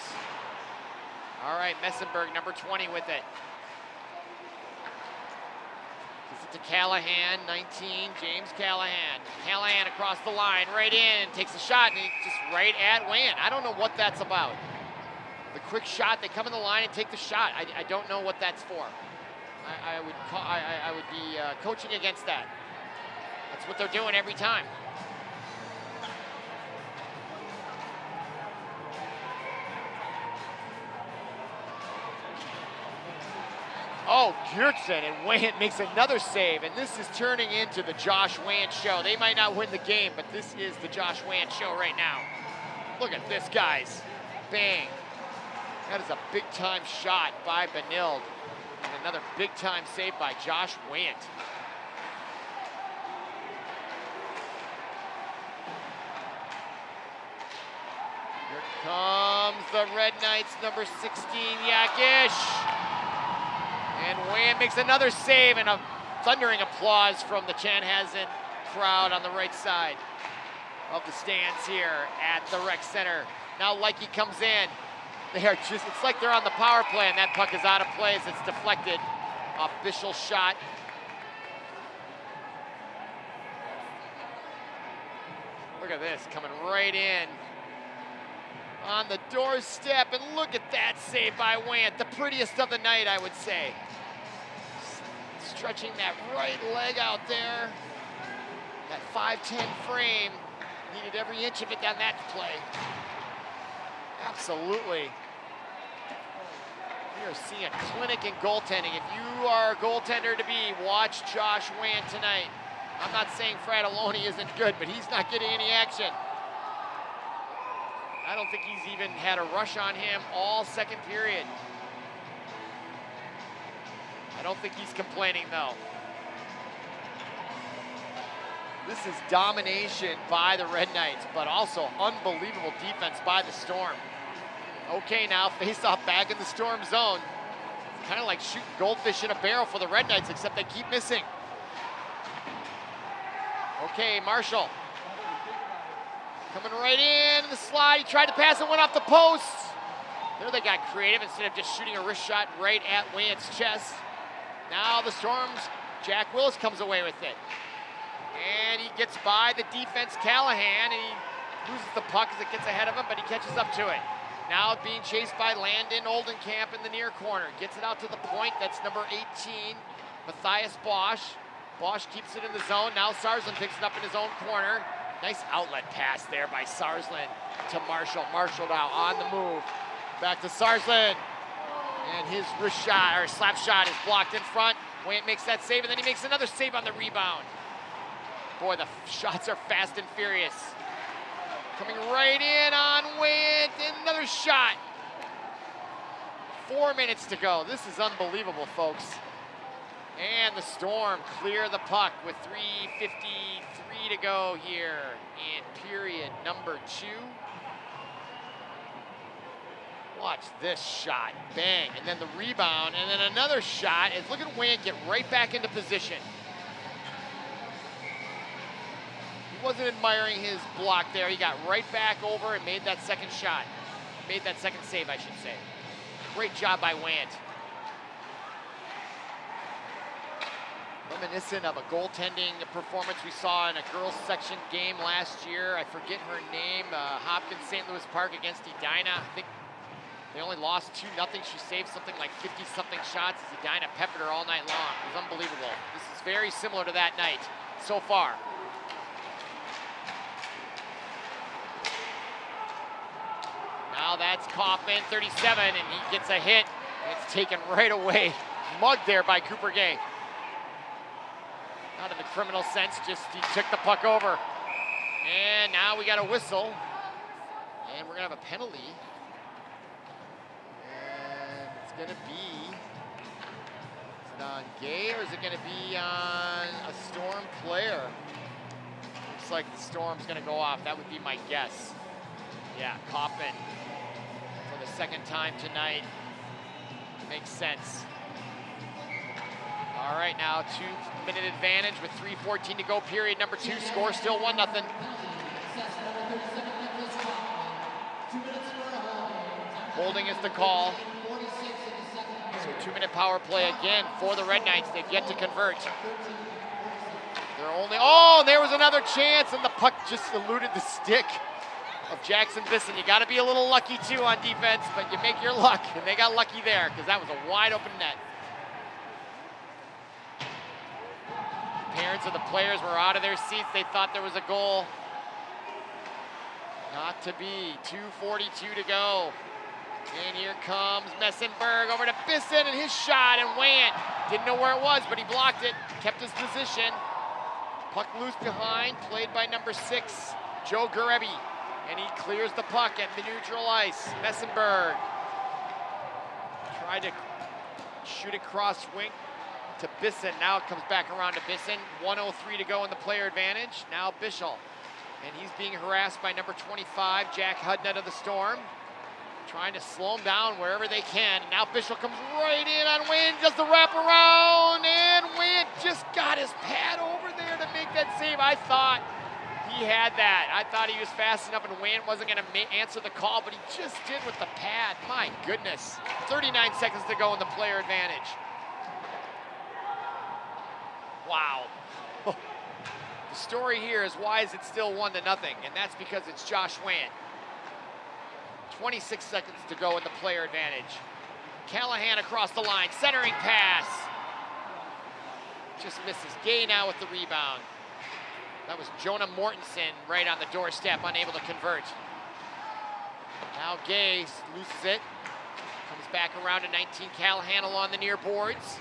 All right, Messenberg, number 20 with it. Gives it to Callahan, 19, James Callahan. Callahan across the line, right in, takes a shot, and he's just right at Wayant. I don't know what that's about. The quick shot, they come in the line and take the shot. I don't know what that's for. I would be coaching against that. That's what they're doing every time. Oh, Gjertsen, and Wayant makes another save, and this is turning into the Josh Wayant show. They might not win the game, but this is the Josh Wayant show right now. Look at this, guys. Bang. That is a big-time shot by Benilde, and another big-time save by Josh Wayant. Here comes the Red Knights, number 16, Yakish. And Wayant makes another save, and a thundering applause from the Chanhassen crowd on the right side of the stands here at the rec center. Now Likey comes in. They are just, it's like they're on the power play, and that puck is out of play as it's deflected off Bischel's shot. Look at this, coming right in on the doorstep, and look at that save by Wayant, the prettiest of the night, I would say. Stretching that right leg out there. That 5'10" frame, needed every inch of it on that play. Absolutely. We are seeing a clinic in goaltending. If you are a goaltender to be, watch Josh Wayant tonight. I'm not saying Fratelloni isn't good, but he's not getting any action. I don't think he's even had a rush on him all second period. I don't think he's complaining, though. This is domination by the Red Knights, but also unbelievable defense by the Storm. Okay, now face-off back in the Storm zone. It's kind of like shooting goldfish in a barrel for the Red Knights, except they keep missing. Okay, Marshall. Coming right in the slide. He tried to pass it, went off the post. There they got creative instead of just shooting a wrist shot right at Wayant's chest. Now the Storm's Jack Willis comes away with it. And he gets by the defense, Callahan, and he loses the puck as it gets ahead of him, but he catches up to it. Now being chased by Landon Oldenkamp in the near corner. Gets it out to the point. That's number 18, Matthias Bosch. Bosch keeps it in the zone. Now Sarsland picks it up in his own corner. Nice outlet pass there by Sarsland to Marshall. Marshall now on the move. Back to Sarsland. And his wrist shot, or slap shot, is blocked in front. Wayant makes that save, and then he makes another save on the rebound. Boy, the shots are fast and furious. Coming right in on Wayant, another shot. 4 minutes to go. This is unbelievable, folks. And the Storm clear the puck with 3:53 to go here in period number 2. Watch this shot, bang, and then the rebound, and then another shot. And look at Wayant get right back into position. He wasn't admiring his block there. He got right back over and made that second shot. Made that second save, I should say. Great job by Want. Reminiscent of a goaltending performance we saw in a girls section game last year. I forget her name. Hopkins St. Louis Park against Edina. I think they only lost 2-0. She saved something like 50-something shots as Edina peppered her all night long. It was unbelievable. This is very similar to that night so far. Now that's Kaufman, 37, and he gets a hit. And it's taken right away. Mugged there by Cooper Gay. Not in the criminal sense, just he took the puck over. And now we got a whistle. And we're gonna have a penalty. And it's gonna be, is it on Gay or is it gonna be on a Storm player? Looks like the Storm's gonna go off. That would be my guess. Yeah, Kaufman for the second time tonight. Makes sense. All right, now 2-minute advantage with 3:14 to go, period number 2. Score still 1-0. Holding is the call. So 2-minute power play again for the Red Knights. They've yet to convert. They're only, oh, there was another chance, and the puck just eluded the stick of Jackson Bisson. You gotta be a little lucky too on defense, but you make your luck, and they got lucky there, because that was a wide open net. Parents of the players were out of their seats. They thought there was a goal. Not to be. 2:42 to go. And here comes Messenberg over to Bisson and his shot, and Want didn't know where it was, but he blocked it, kept his position. Puck loose behind, played by number 6, Joe Garebi. And he clears the puck at the neutral ice. Messenberg tried to shoot it cross wing to Bisson. Now it comes back around to Bisson. 1:03 to go in the player advantage. Now Bischel. And he's being harassed by number 25, Jack Hudnut of the Storm. Trying to slow him down wherever they can. And now Bischel comes right in on Wayne, does the wraparound, and Wayne just got his pad over there to make that save. I thought he had that. I thought he was fast enough and Wayne wasn't gonna answer the call, but he just did with the pad. My goodness. 39 seconds to go in the player advantage. Wow. The story here is, why is it still 1-0? And that's because it's Josh Wayne. 26 seconds to go in the player advantage. Callahan across the line, centering pass. Just misses. Gay now with the rebound. That was Jonah Mortensen right on the doorstep, unable to convert. Now Gay loses it. Comes back around to 19, Callahan along the near boards.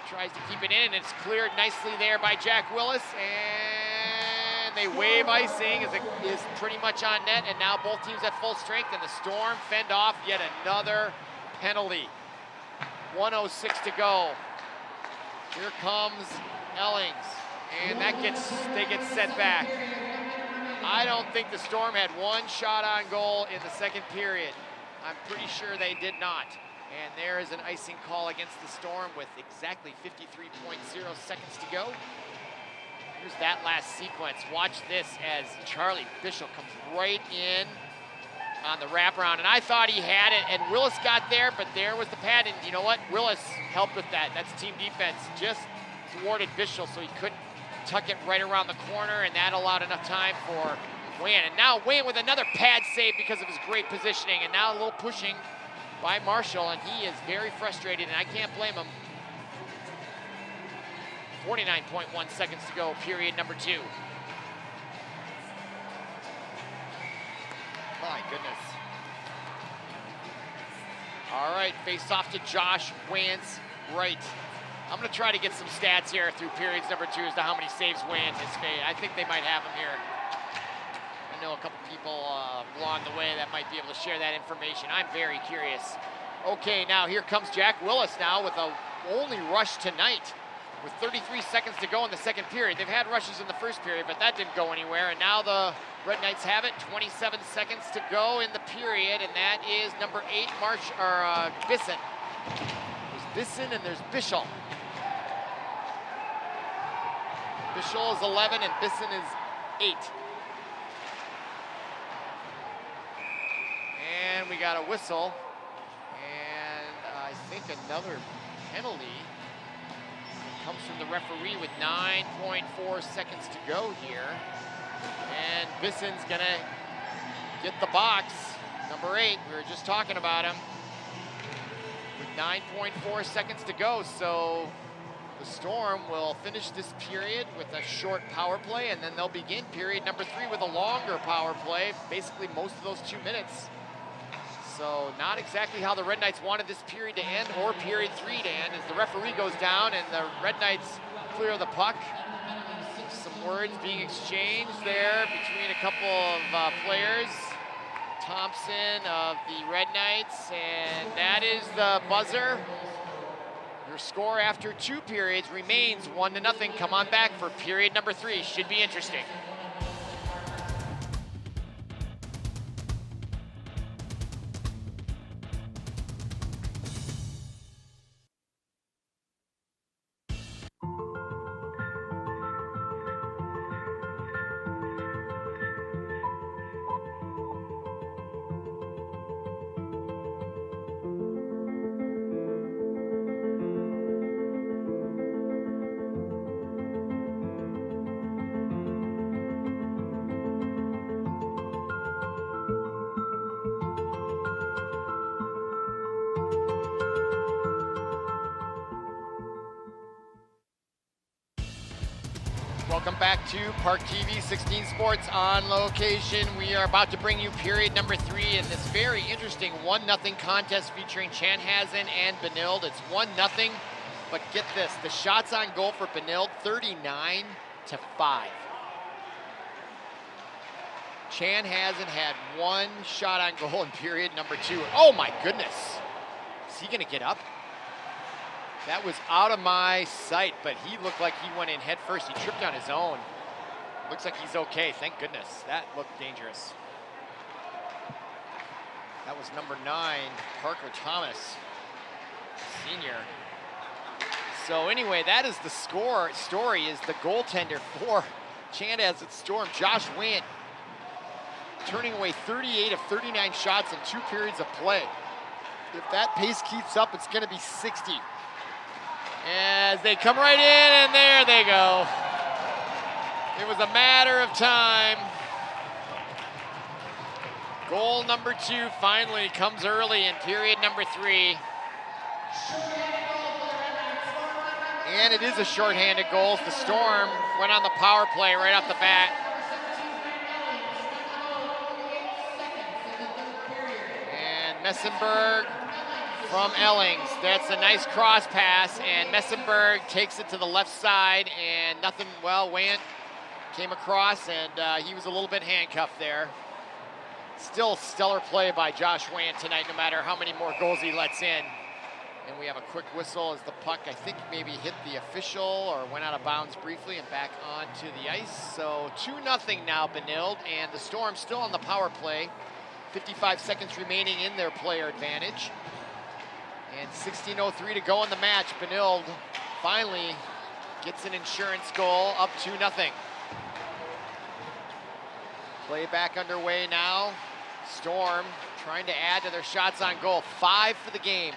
Tries to keep it in, and it's cleared nicely there by Jack Willis. And they wave icing as it is pretty much on net, and now both teams at full strength, and the Storm fend off yet another penalty. 1:06 to go. Here comes Ellings, and they get sent back. I don't think the Storm had one shot on goal in the second period. I'm pretty sure they did not. And there is an icing call against the Storm with exactly 53.0 seconds to go. Here's that last sequence. Watch this as Charlie Bischel comes right in on the wraparound. And I thought he had it, and Willis got there, but there was the pad. And you know what? Willis helped with that. That's team defense. Just thwarted Bischel so he couldn't tuck it right around the corner, and that allowed enough time for Wayne. And now Wayne with another pad save because of his great positioning. And now a little pushing by Marshall, and he is very frustrated, and I can't blame him. 49.1 seconds to go, period number 2. My goodness. All right, face off to Josh Wayne's right. I'm gonna try to get some stats here through periods number 2 as to how many saves Wayne has made. I think they might have him here. I know a couple people along the way that might be able to share that information. I'm very curious. Okay, now here comes Jack Willis now with a only rush tonight with 33 seconds to go in the second period. They've had rushes in the first period, but that didn't go anywhere. And now the Red Knights have it. 27 seconds to go in the period, and that is number 8, Bisson. There's Bisson and there's Bischel. Bischel is 11 and Bisson is 8. And we got a whistle. And I think another penalty comes from the referee with 9.4 seconds to go here. And Bisson's gonna get the box. Number 8, we were just talking about him. With 9.4 seconds to go, so the Storm will finish this period with a short power play, and then they'll begin period number 3 with a longer power play, basically most of those 2 minutes. So not exactly how the Red Knights wanted this period to end, or period 3 to end, as the referee goes down and the Red Knights clear the puck. Some words being exchanged there between a couple of players. Thompson of the Red Knights, and that is the buzzer. Your score after 2 periods remains 1-0. Come on back for period number 3. Should be interesting. Welcome back to ParkTV 16 Sports on location. We are about to bring you period number 3 in this very interesting 1-0 contest featuring Chanhassen and Benilde. It's 1-0, but get this, the shots on goal for Benilde, 39-5. Chanhassen had 1 shot on goal in period number 2. Oh my goodness, is he gonna get up? That was out of my sight, but he looked like he went in head first. He tripped on his own. Looks like he's okay, thank goodness. That looked dangerous. That was number 9, Parker Thomas, senior. So anyway, that is the story is the goaltender for Chanhassen Storm, Josh Want, turning away 38 of 39 shots in 2 periods of play. If that pace keeps up, it's gonna be 60. As they come right in, and there they go. It was a matter of time. Goal number 2 finally comes early in period number 3. And it is a shorthanded goal. The Storm went on the power play right off the bat. And Messenberg from Ellings. That's a nice cross pass, and Messenberg takes it to the left side, and nothing, well, Want came across, and he was a little bit handcuffed there. Still stellar play by Josh Want tonight, no matter how many more goals he lets in. And we have a quick whistle as the puck, I think, maybe hit the official or went out of bounds briefly and back onto the ice. So 2-0 now, Benilde, and the Storm still on the power play. 55 seconds remaining in their player advantage. And 16:03 to go in the match. Benilde finally gets an insurance goal, up 2-0. Play back underway now. Storm trying to add to their shots on goal. 5 for the game.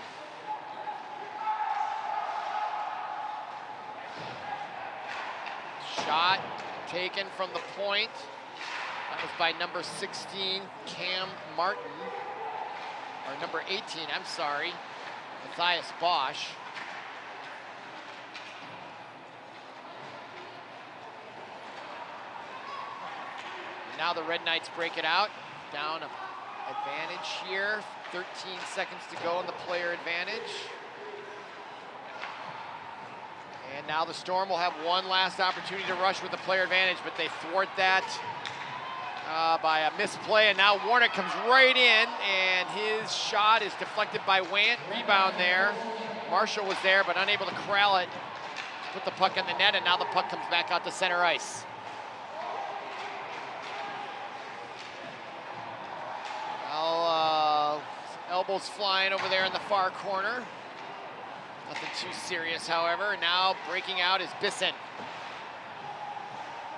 Shot taken from the point. That was by number 16, Cam Martin. Or number 18, I'm sorry. Matthias Bosch. Now the Red Knights break it out. Down an advantage here. 13 seconds to go in the player advantage. And now the Storm will have one last opportunity to rush with the player advantage, but they thwart that by a misplay, and now Warner comes right in, and his shot is deflected by Want. Rebound there. Marshall was there, but unable to corral it. Put the puck in the net, and now the puck comes back out to center ice. Well, elbows flying over there in the far corner. Nothing too serious, however. Now breaking out is Bisson.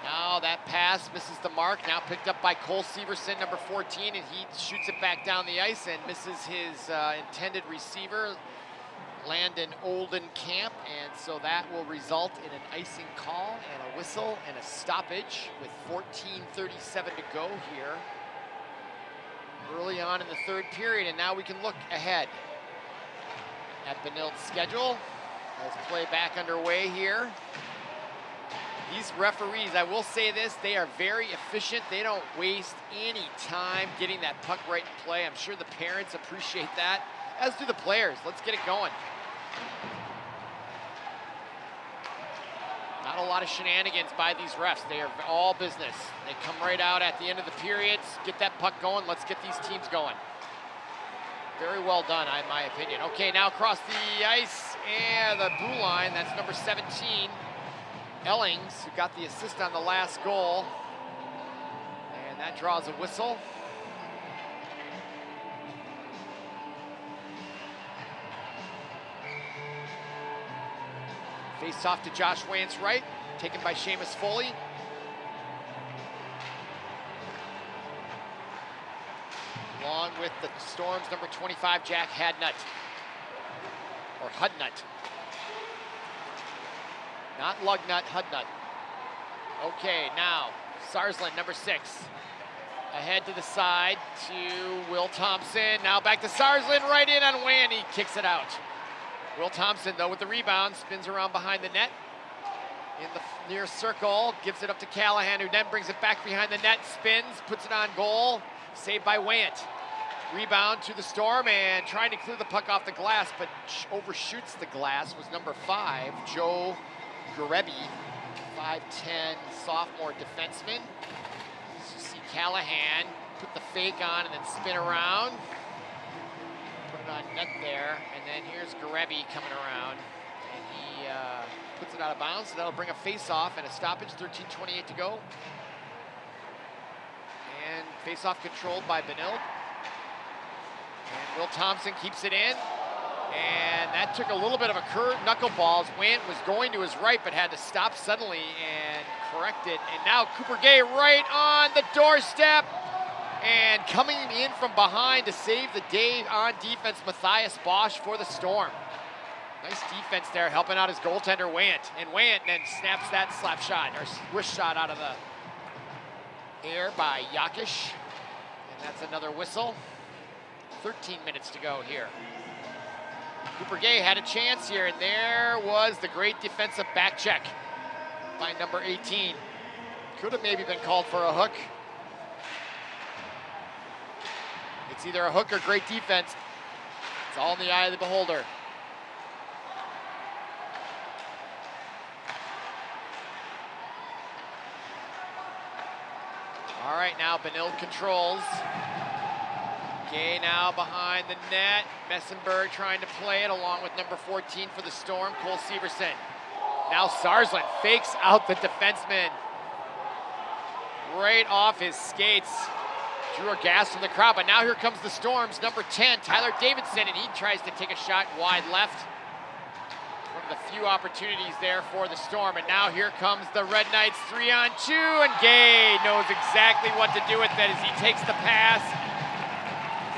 Now now that pass misses the mark. Now picked up by Cole Severson, number 14, and he shoots it back down the ice and misses his intended receiver, Landon Oldenkamp, and so that will result in an icing call and a whistle and a stoppage with 14:37 to go here early on in the third period. And now we can look ahead at Benilde's schedule as play back underway here. These referees, I will say this, they are very efficient. They don't waste any time getting that puck right in play. I'm sure the parents appreciate that, as do the players. Let's get it going. Not a lot of shenanigans by these refs. They are all business. They come right out at the end of the periods, get that puck going. Let's get these teams going. Very well done, in my opinion. Okay, now across the ice and the blue line, that's number 17, Ellings, who got the assist on the last goal. And that draws a whistle. Face off to Josh Wayne's right, taken by Seamus Foley. Along with the Storm's number 25, Jack Hadnut, or Hudnut. Not Lugnut, Hudnut. Okay, now Sarsland, number 6. Ahead to the side to Will Thompson. Now back to Sarsland, right in on Wayne, he kicks it out. Will Thompson, though, with the rebound, spins around behind the net. In the near circle, gives it up to Callahan, who then brings it back behind the net, spins, puts it on goal, saved by Wayant. Rebound to the Storm, and trying to clear the puck off the glass, but overshoots the glass, was number 5, Joe Garebi, 5'10", sophomore defenseman. So you see Callahan put the fake on and then spin around. Put it on net there, and then here's Garebi coming around, and he puts it out of bounds, so that'll bring a face-off and a stoppage, 13:28 to go. And face-off controlled by Benilde. And Will Thompson keeps it in, and that took a little bit of a curved knuckleball as Wayant was going to his right, but had to stop suddenly and correct it. And now Cooper Gay right on the doorstep, and coming in from behind to save the day on defense, Matthias Bosch for the Storm. Nice defense there, helping out his goaltender, Wayant. And Wayant then snaps that slap shot, or swish shot out of the air by Yakish. And that's another whistle. 13 minutes to go here. Cooper Gay had a chance here, and there was the great defensive back check by number 18. Could have maybe been called for a hook. It's either a hook or great defense. It's all in the eye of the beholder. All right, now Benilde controls. Gay now behind the net. Messenberg trying to play it along with number 14 for the Storm, Cole Severson. Now Sarsland fakes out the defenseman right off his skates. Drew a gas from the crowd, but now here comes the Storm's number 10, Tyler Davidson, and he tries to take a shot wide left. One of the few opportunities there for the Storm, and now here comes the Red Knights 3-on-2, and Gay knows exactly what to do with it as he takes the pass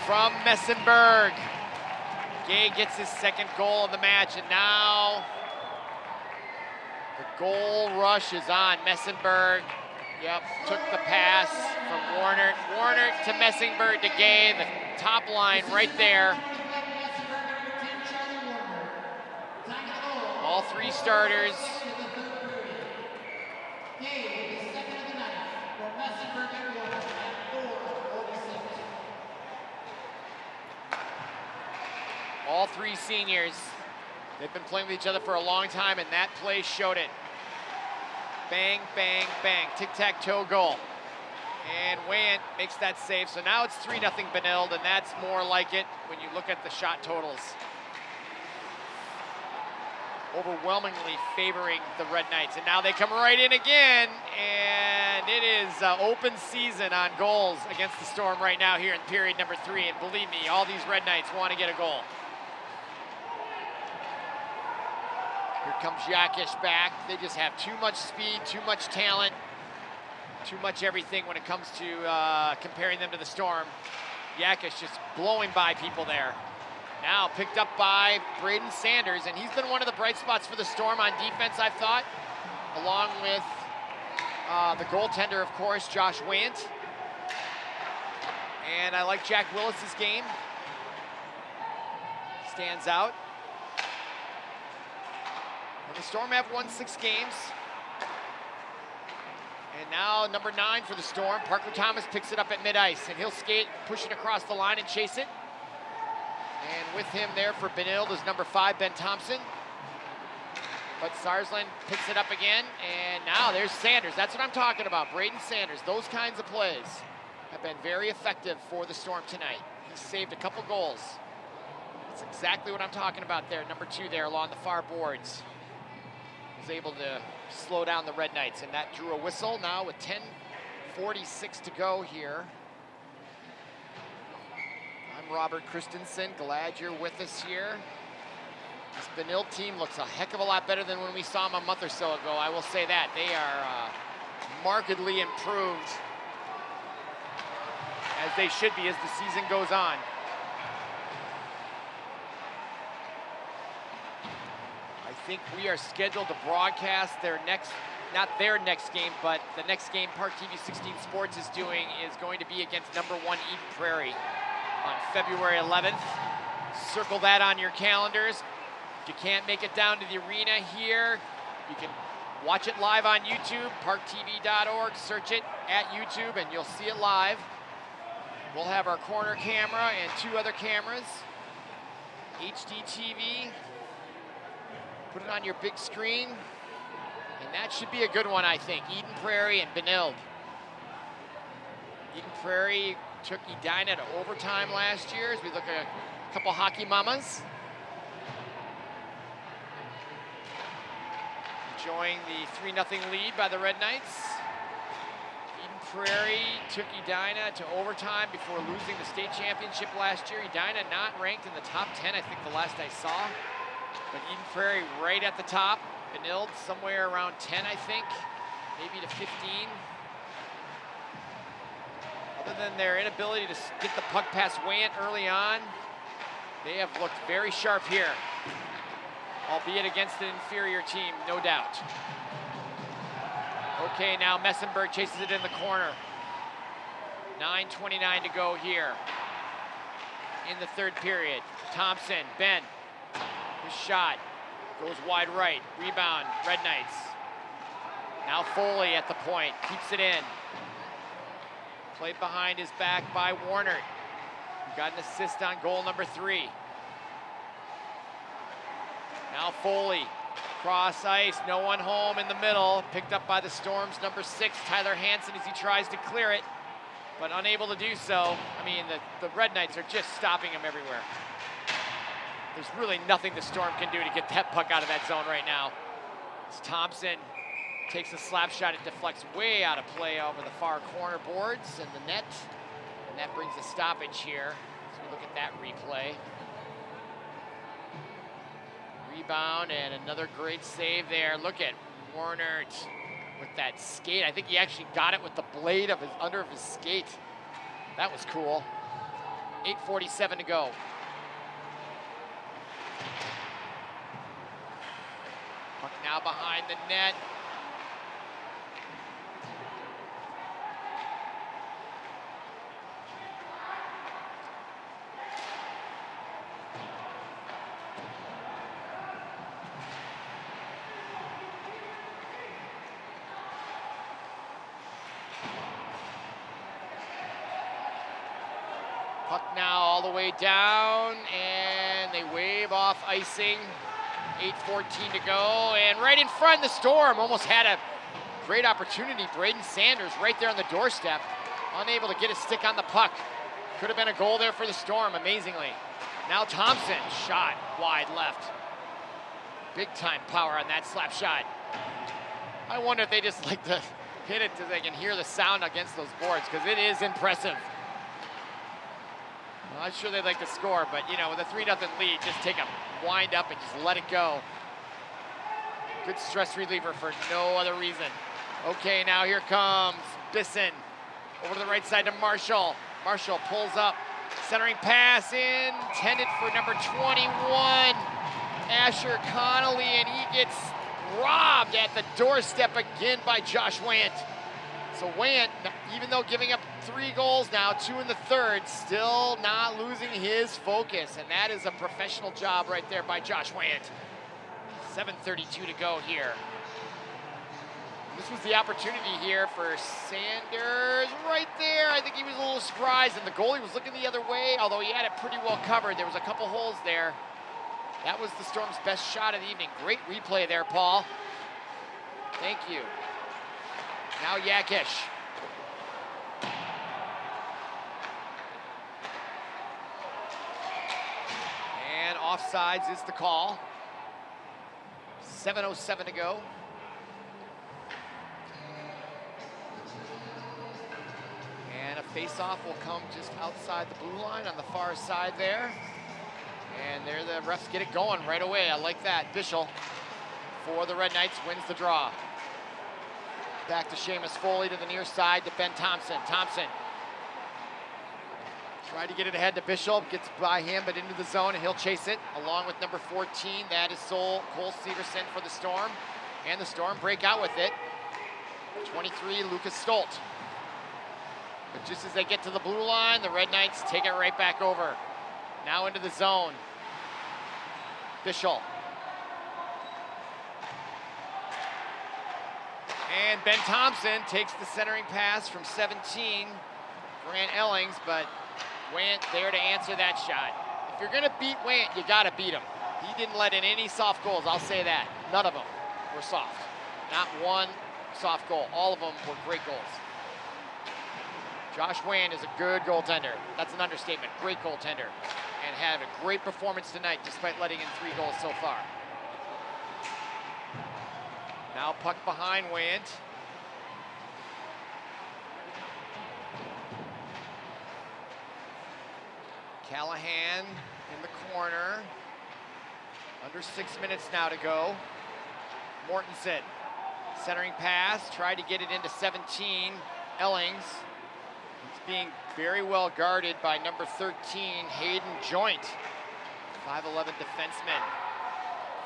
from Messenberg. Gay gets his second goal of the match, and now the goal rush is on. Messenberg, yep, took the pass from Warner. Warner to Messenberg to Gay, the top line right there. All three starters. All three seniors. They've been playing with each other for a long time, and that play showed it. Bang, bang, bang. Tic-tac-toe goal. And Wayant makes that save. So now it's 3-0 Benilde, and that's more like it when you look at the shot totals. Overwhelmingly favoring the Red Knights. And now they come right in again, and it is open season on goals against the Storm right now here in period number 3. And believe me, all these Red Knights want to get a goal. Here comes Yakish back. They just have too much speed, too much talent. too much everything when it comes to comparing them to the Storm. Yakish just blowing by people there. Now picked up by Braden Sanders, and he's been one of the bright spots for the Storm on defense, I've thought, along with the goaltender, of course, Josh Wayant. And I like Jack Willis's game. Stands out. And the Storm have won 6 games. And now number 9 for the Storm, Parker Thomas picks it up at mid-ice, and he'll skate, push it across the line and chase it. And with him there for Benilde is number 5, Ben Thompson. But Sarsland picks it up again, and now there's Sanders. That's what I'm talking about, Braden Sanders. Those kinds of plays have been very effective for the Storm tonight. He saved a couple goals. That's exactly what I'm talking about there. Number 2 there along the far boards. Was able to slow down the Red Knights, and that drew a whistle now with 10:46 to go here. I'm Robert Christensen, glad you're with us here. This Benilde team looks a heck of a lot better than when we saw them a month or so ago, I will say that. They are markedly improved, as they should be as the season goes on. I think we are scheduled to broadcast their next, not their next game, but the next game ParkTV 16 Sports is doing is going to be against number 1 Eden Prairie on February 11th. Circle that on your calendars. If you can't make it down to the arena here, you can watch it live on YouTube, parktv.org. Search it at YouTube and you'll see it live. We'll have our corner camera and 2 other cameras. HD TV. Put it on your big screen. And that should be a good one, I think. Eden Prairie and Benilde. Eden Prairie took Edina to overtime last year as we look at a couple hockey mamas. Enjoying the 3-0 lead by the Red Knights. Eden Prairie took Edina to overtime before losing the state championship last year. Edina not ranked in the top 10, I think the last I saw. But Eden Prairie right at the top. Benilde somewhere around 10, I think, maybe to 15. Other than their inability to get the puck past Wayant early on, they have looked very sharp here, albeit against an inferior team, no doubt. Okay, now Messenberg chases it in the corner. 9:29 to go here in the 3rd period. Thompson, Ben, his shot goes wide right. Rebound, Red Knights. Now Foley at the point, keeps it in. Played behind his back by Warner, who got an assist on goal number 3. Now Foley, cross ice, no one home in the middle. Picked up by the Storm's number 6, Tyler Hansen, as he tries to clear it, but unable to do so. I mean, the Red Knights are just stopping him everywhere. There's really nothing the Storm can do to get that puck out of that zone right now. As Thompson takes a slap shot, it deflects way out of play over the far corner boards and the net. And that brings a stoppage here. So we look at that replay. Rebound and another great save there. Look at Warner with that skate. I think he actually got it with the blade of his under of his skate. That was cool. 8:47 to go. Puck now behind the net. Puck now all the way down, and they wave off icing. 8:14 to go, and right in front of the Storm, almost had a great opportunity. Braden Sanders right there on the doorstep, unable to get a stick on the puck. Could have been a goal there for the Storm, amazingly. Now Thompson, shot wide left. Big time power on that slap shot. I wonder if they just like to hit it so they can hear the sound against those boards, because it is impressive. Well, I'm sure they'd like to score, but you know, with a 3-0 lead, just take a wind up and just let it go. Good stress reliever for no other reason. Okay, now here comes Bisson over to the right side to Marshall. Marshall pulls up, centering pass intended for number 21, Asher Connolly, and he gets robbed at the doorstep again by Josh Want. So Want, even though giving up 3 goals now, 2 in the third, still not losing his focus, and that is a professional job right there by Josh Want. 7:32 to go here. This was the opportunity here for Sanders right there. I think he was a little surprised, and the goalie was looking the other way, although he had it pretty well covered. There was a couple holes there. That was the Storm's best shot of the evening. Great replay there, Paul. Thank you. Now Yakish. And offsides is the call. 7:07 to go. And a face-off will come just outside the blue line on the far side there. And there the refs get it going right away. I like that. Bischel for the Red Knights wins the draw. Back to Seamus Foley to the near side to Ben Thompson. Thompson tried to get it ahead to Bischel, gets by him, but into the zone, and he'll chase it along with number 14. That is Cole Severson for the Storm. And the Storm break out with it. 23, Lucas Stolt. But just as they get to the blue line, the Red Knights take it right back over. Now into the zone. Bischel. And Ben Thompson takes the centering pass from 17, Grant Ellings, but Want there to answer that shot. If you're gonna beat Want, you gotta beat him. He didn't let in any soft goals, I'll say that. None of them were soft. Not one soft goal. All of them were great goals. Josh Want is a good goaltender. That's an understatement. Great goaltender. And had a great performance tonight despite letting in 3 goals so far. Now puck behind Want. Callahan in the corner. Under 6 minutes now to go. Mortensen, centering pass, tried to get it into 17. Ellings. It's being very well guarded by number 13, Hayden Joint. 5'11" defenseman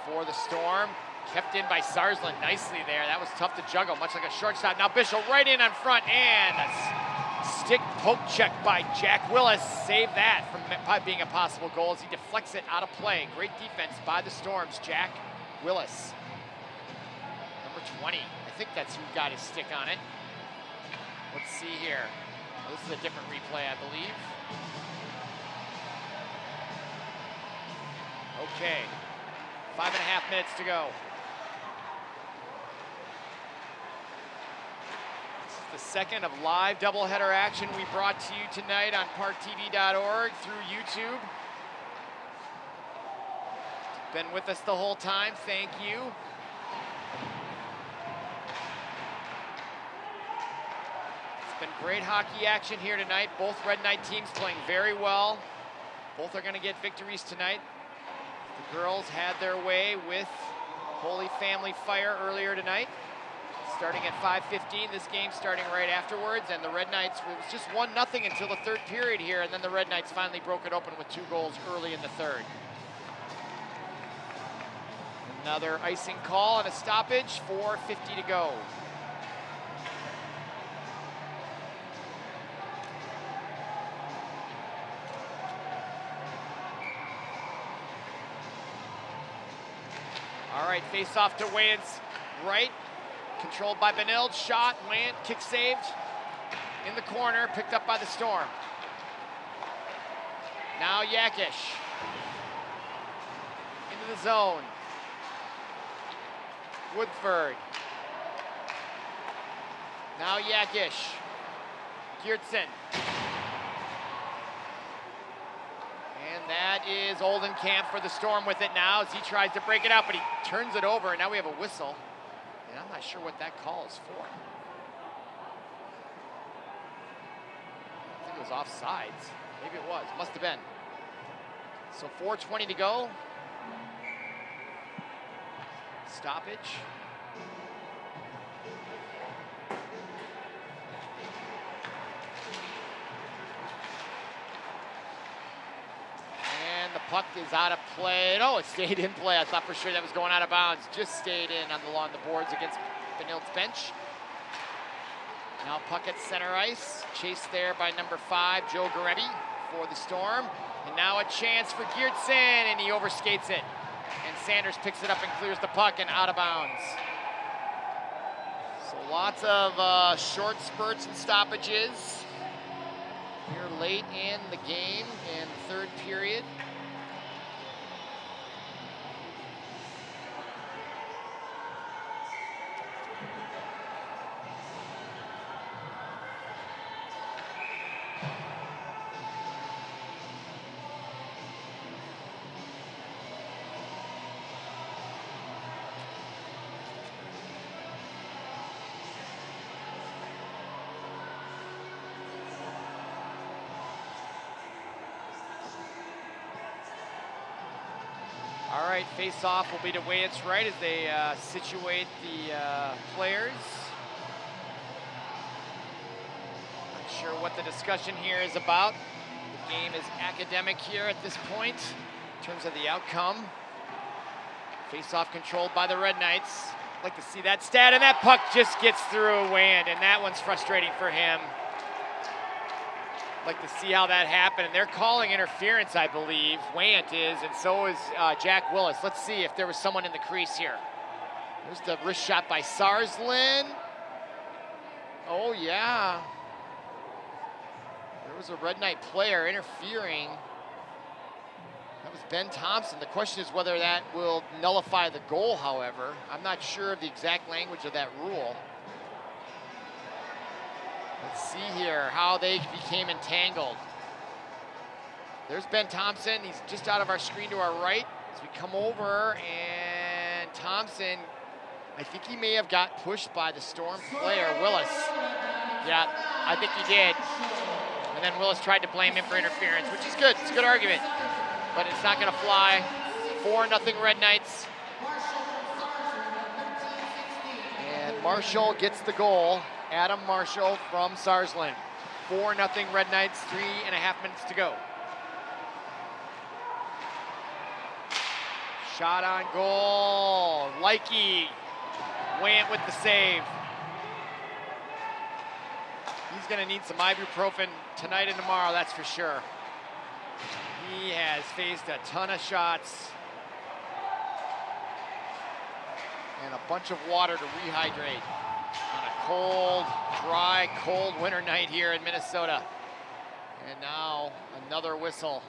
for the Storm. Kept in by Sarsland nicely there. That was tough to juggle, much like a shortstop. Now Bischel right in on front, and a stick poke check by Jack Willis. Save that from being a possible goal as he deflects it out of play. Great defense by the Storm's Jack Willis. Number 20. I think that's who got his stick on it. Let's see here. Oh, this is a different replay, I believe. Okay. 5.5 minutes to go. The second of live doubleheader action we brought to you tonight on ParkTV.org through YouTube. Been with us the whole time, thank you. It's been great hockey action here tonight. Both Red Knight teams playing very well. Both are going to get victories tonight. The girls had their way with Holy Family Fire earlier tonight. Starting at 5:15, this game starting right afterwards, and the Red Knights, it was just 1-0 until the third period here, and then the Red Knights finally broke it open with 2 goals early in the third. Another icing call and a stoppage, 4:50 to go. All right, face off to Want's right. Controlled by Benilde, shot, Want, kick saved. In the corner, picked up by the Storm. Now Yakish. Into the zone. Woodford. Now Yakish. Geertsen. And that is Oldenkamp for the Storm with it now as he tries to break it out, but he turns it over, and now we have a whistle. And I'm not sure what that call is for. I think it was offsides. Maybe it was. Must have been. So 4:20 to go. Stoppage. And the puck is out of play. No, it stayed in play. I thought for sure that was going out of bounds. Just stayed in on the boards against Benilde's bench. Now puck at center ice. Chased there by number 5, Joe Garebi for the Storm. And now a chance for Geertsen, and he overskates it. And Sanders picks it up and clears the puck and out of bounds. So lots of short spurts and stoppages here late in the game in the third period. All right, face-off will be to Wayne's right as they situate the players. Not sure what the discussion here is about. The game is academic here at this point in terms of the outcome. Face-off controlled by the Red Knights. I'd like to see that stat, and that puck just gets through Wayne, and that one's frustrating for him. Like to see how that happened, and they're calling interference, I believe. Wayant is, and so is Jack Willis. Let's see if there was someone in the crease here. There's the wrist shot by Sarslin. Oh yeah. There was a Red Knight player interfering. That was Ben Thompson. The question is whether that will nullify the goal, however. I'm not sure of the exact language of that rule. Let's see here how they became entangled. There's Ben Thompson. He's just out of our screen to our right as we come over, and Thompson, I think he may have got pushed by the Storm player, Willis. Yeah, I think he did. And then Willis tried to blame him for interference, which is good. It's a good argument, but it's not going to fly. 4-0 Red Knights. And Marshall gets the goal. Adam Marshall from Sarslin. 4-0 Red Knights, 3.5 minutes to go. Shot on goal. Likey went with the save. He's going to need some ibuprofen tonight and tomorrow, that's for sure. He has faced a ton of shots and a bunch of water to rehydrate on a cold, dry, cold winter night here in Minnesota. And now another whistle.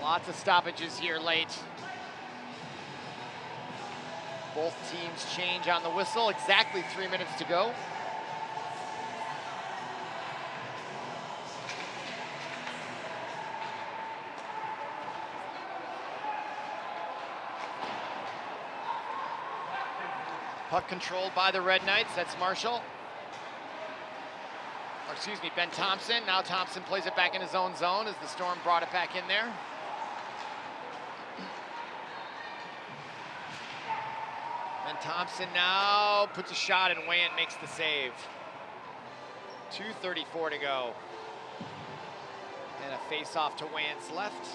Lots of stoppages here late. Both teams change on the whistle. Exactly 3 minutes to go. Puck controlled by the Red Knights. That's Marshall. Or excuse me, Ben Thompson. Now Thompson plays it back in his own zone as the Storm brought it back in there. Ben Thompson now puts a shot and Wayant makes the save. 2:34 to go. And a face-off to Wayant's left.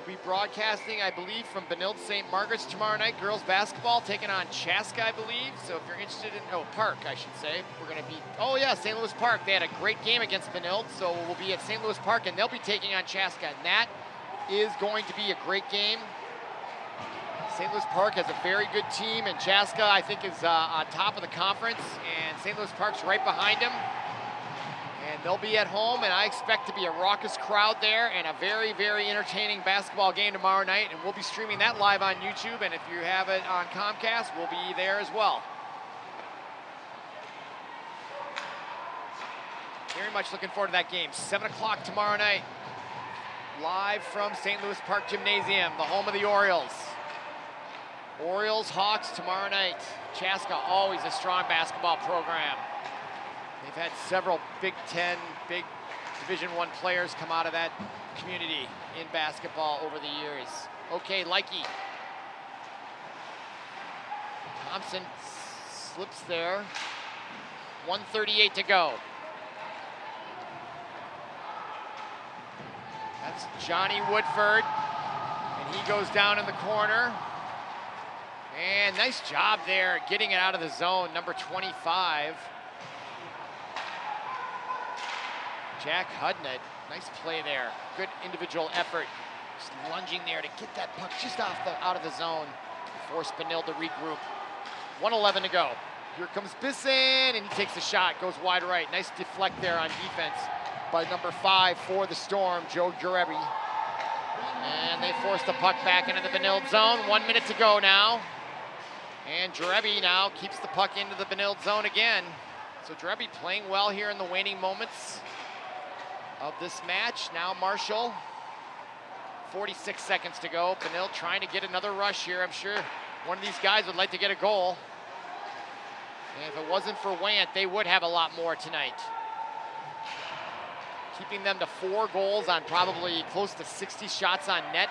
We'll be broadcasting, I believe, from Benilde-St. Margaret's tomorrow night. Girls basketball taking on Chaska, I believe. So if you're interested in, Park, I should say. We're going to be, St. Louis Park. They had a great game against Benilde, so we'll be at St. Louis Park, and they'll be taking on Chaska. And that is going to be a great game. St. Louis Park has a very good team, and Chaska, I think, is on top of the conference, and St. Louis Park's right behind them. And they'll be at home, and I expect to be a raucous crowd there and a very, very entertaining basketball game tomorrow night. And we'll be streaming that live on YouTube, and if you have it on Comcast, we'll be there as well. Very much looking forward to that game. 7 o'clock tomorrow night. Live from St. Louis Park Gymnasium, the home of the Orioles. Orioles, Hawks tomorrow night. Chaska, always a strong basketball program. They've had several Big Ten, big Division I players come out of that community in basketball over the years. Okay, Likey. Thompson slips there. 1:38 to go. That's Johnny Woodford, and he goes down in the corner. And nice job there, getting it out of the zone, number 25. Jack Hudnett, nice play there. Good individual effort, just lunging there to get that puck just out of the zone. Force Benilde to regroup. 1:11 to go. Here comes Bisson, and he takes the shot, goes wide right. Nice deflect there on defense by number 5 for the Storm, Joe Jarebi. And they force the puck back into the Benilde zone. 1 minute to go now. And Jarebi now keeps the puck into the Benilde zone again. So Jarebi playing well here in the waning moments of this match. Now Marshall, 46 seconds to go. Benilde trying to get another rush here. I'm sure one of these guys would like to get a goal. And if it wasn't for Want, they would have a lot more tonight. Keeping them to 4 goals on probably close to 60 shots on net.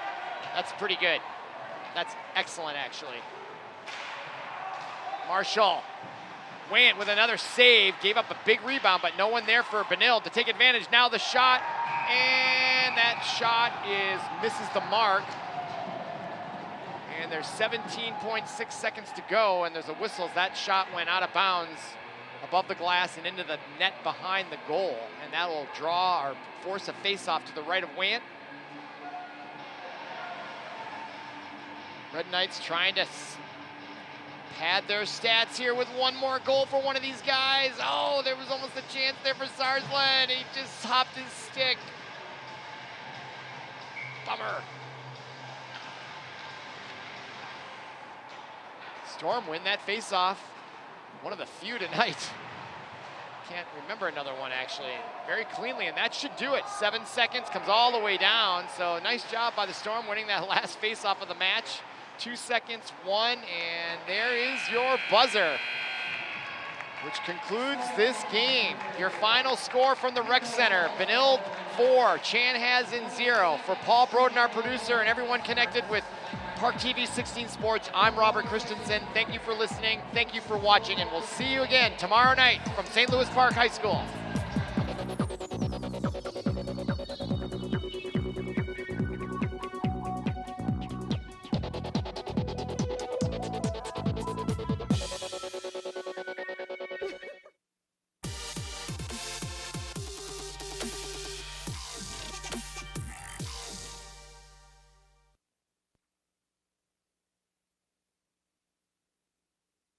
That's pretty good. That's excellent, actually. Marshall, Want with another save, gave up a big rebound, but no one there for Benilde to take advantage. Now the shot, and that shot misses the mark. And there's 17.6 seconds to go, and there's a whistle as that shot went out of bounds above the glass and into the net behind the goal. And that will draw or force a face-off to the right of Want. Red Knights trying to pad their stats here with one more goal for one of these guys. Oh, there was almost a chance there for Sarsland. He just hopped his stick. Bummer. Storm win that face-off. One of the few tonight. Can't remember another one, actually. Very cleanly, and that should do it. 7 seconds, comes all the way down. So nice job by the Storm winning that last face-off of the match. 2 seconds, 1, and there is your buzzer, which concludes this game. Your final score from the Rec Center: Benilde 4, Chanhassen 0. For Paul Broden, our producer, and everyone connected with ParkTV 16 Sports, I'm Robert Christensen. Thank you for listening. Thank you for watching, and we'll see you again tomorrow night from St. Louis Park High School.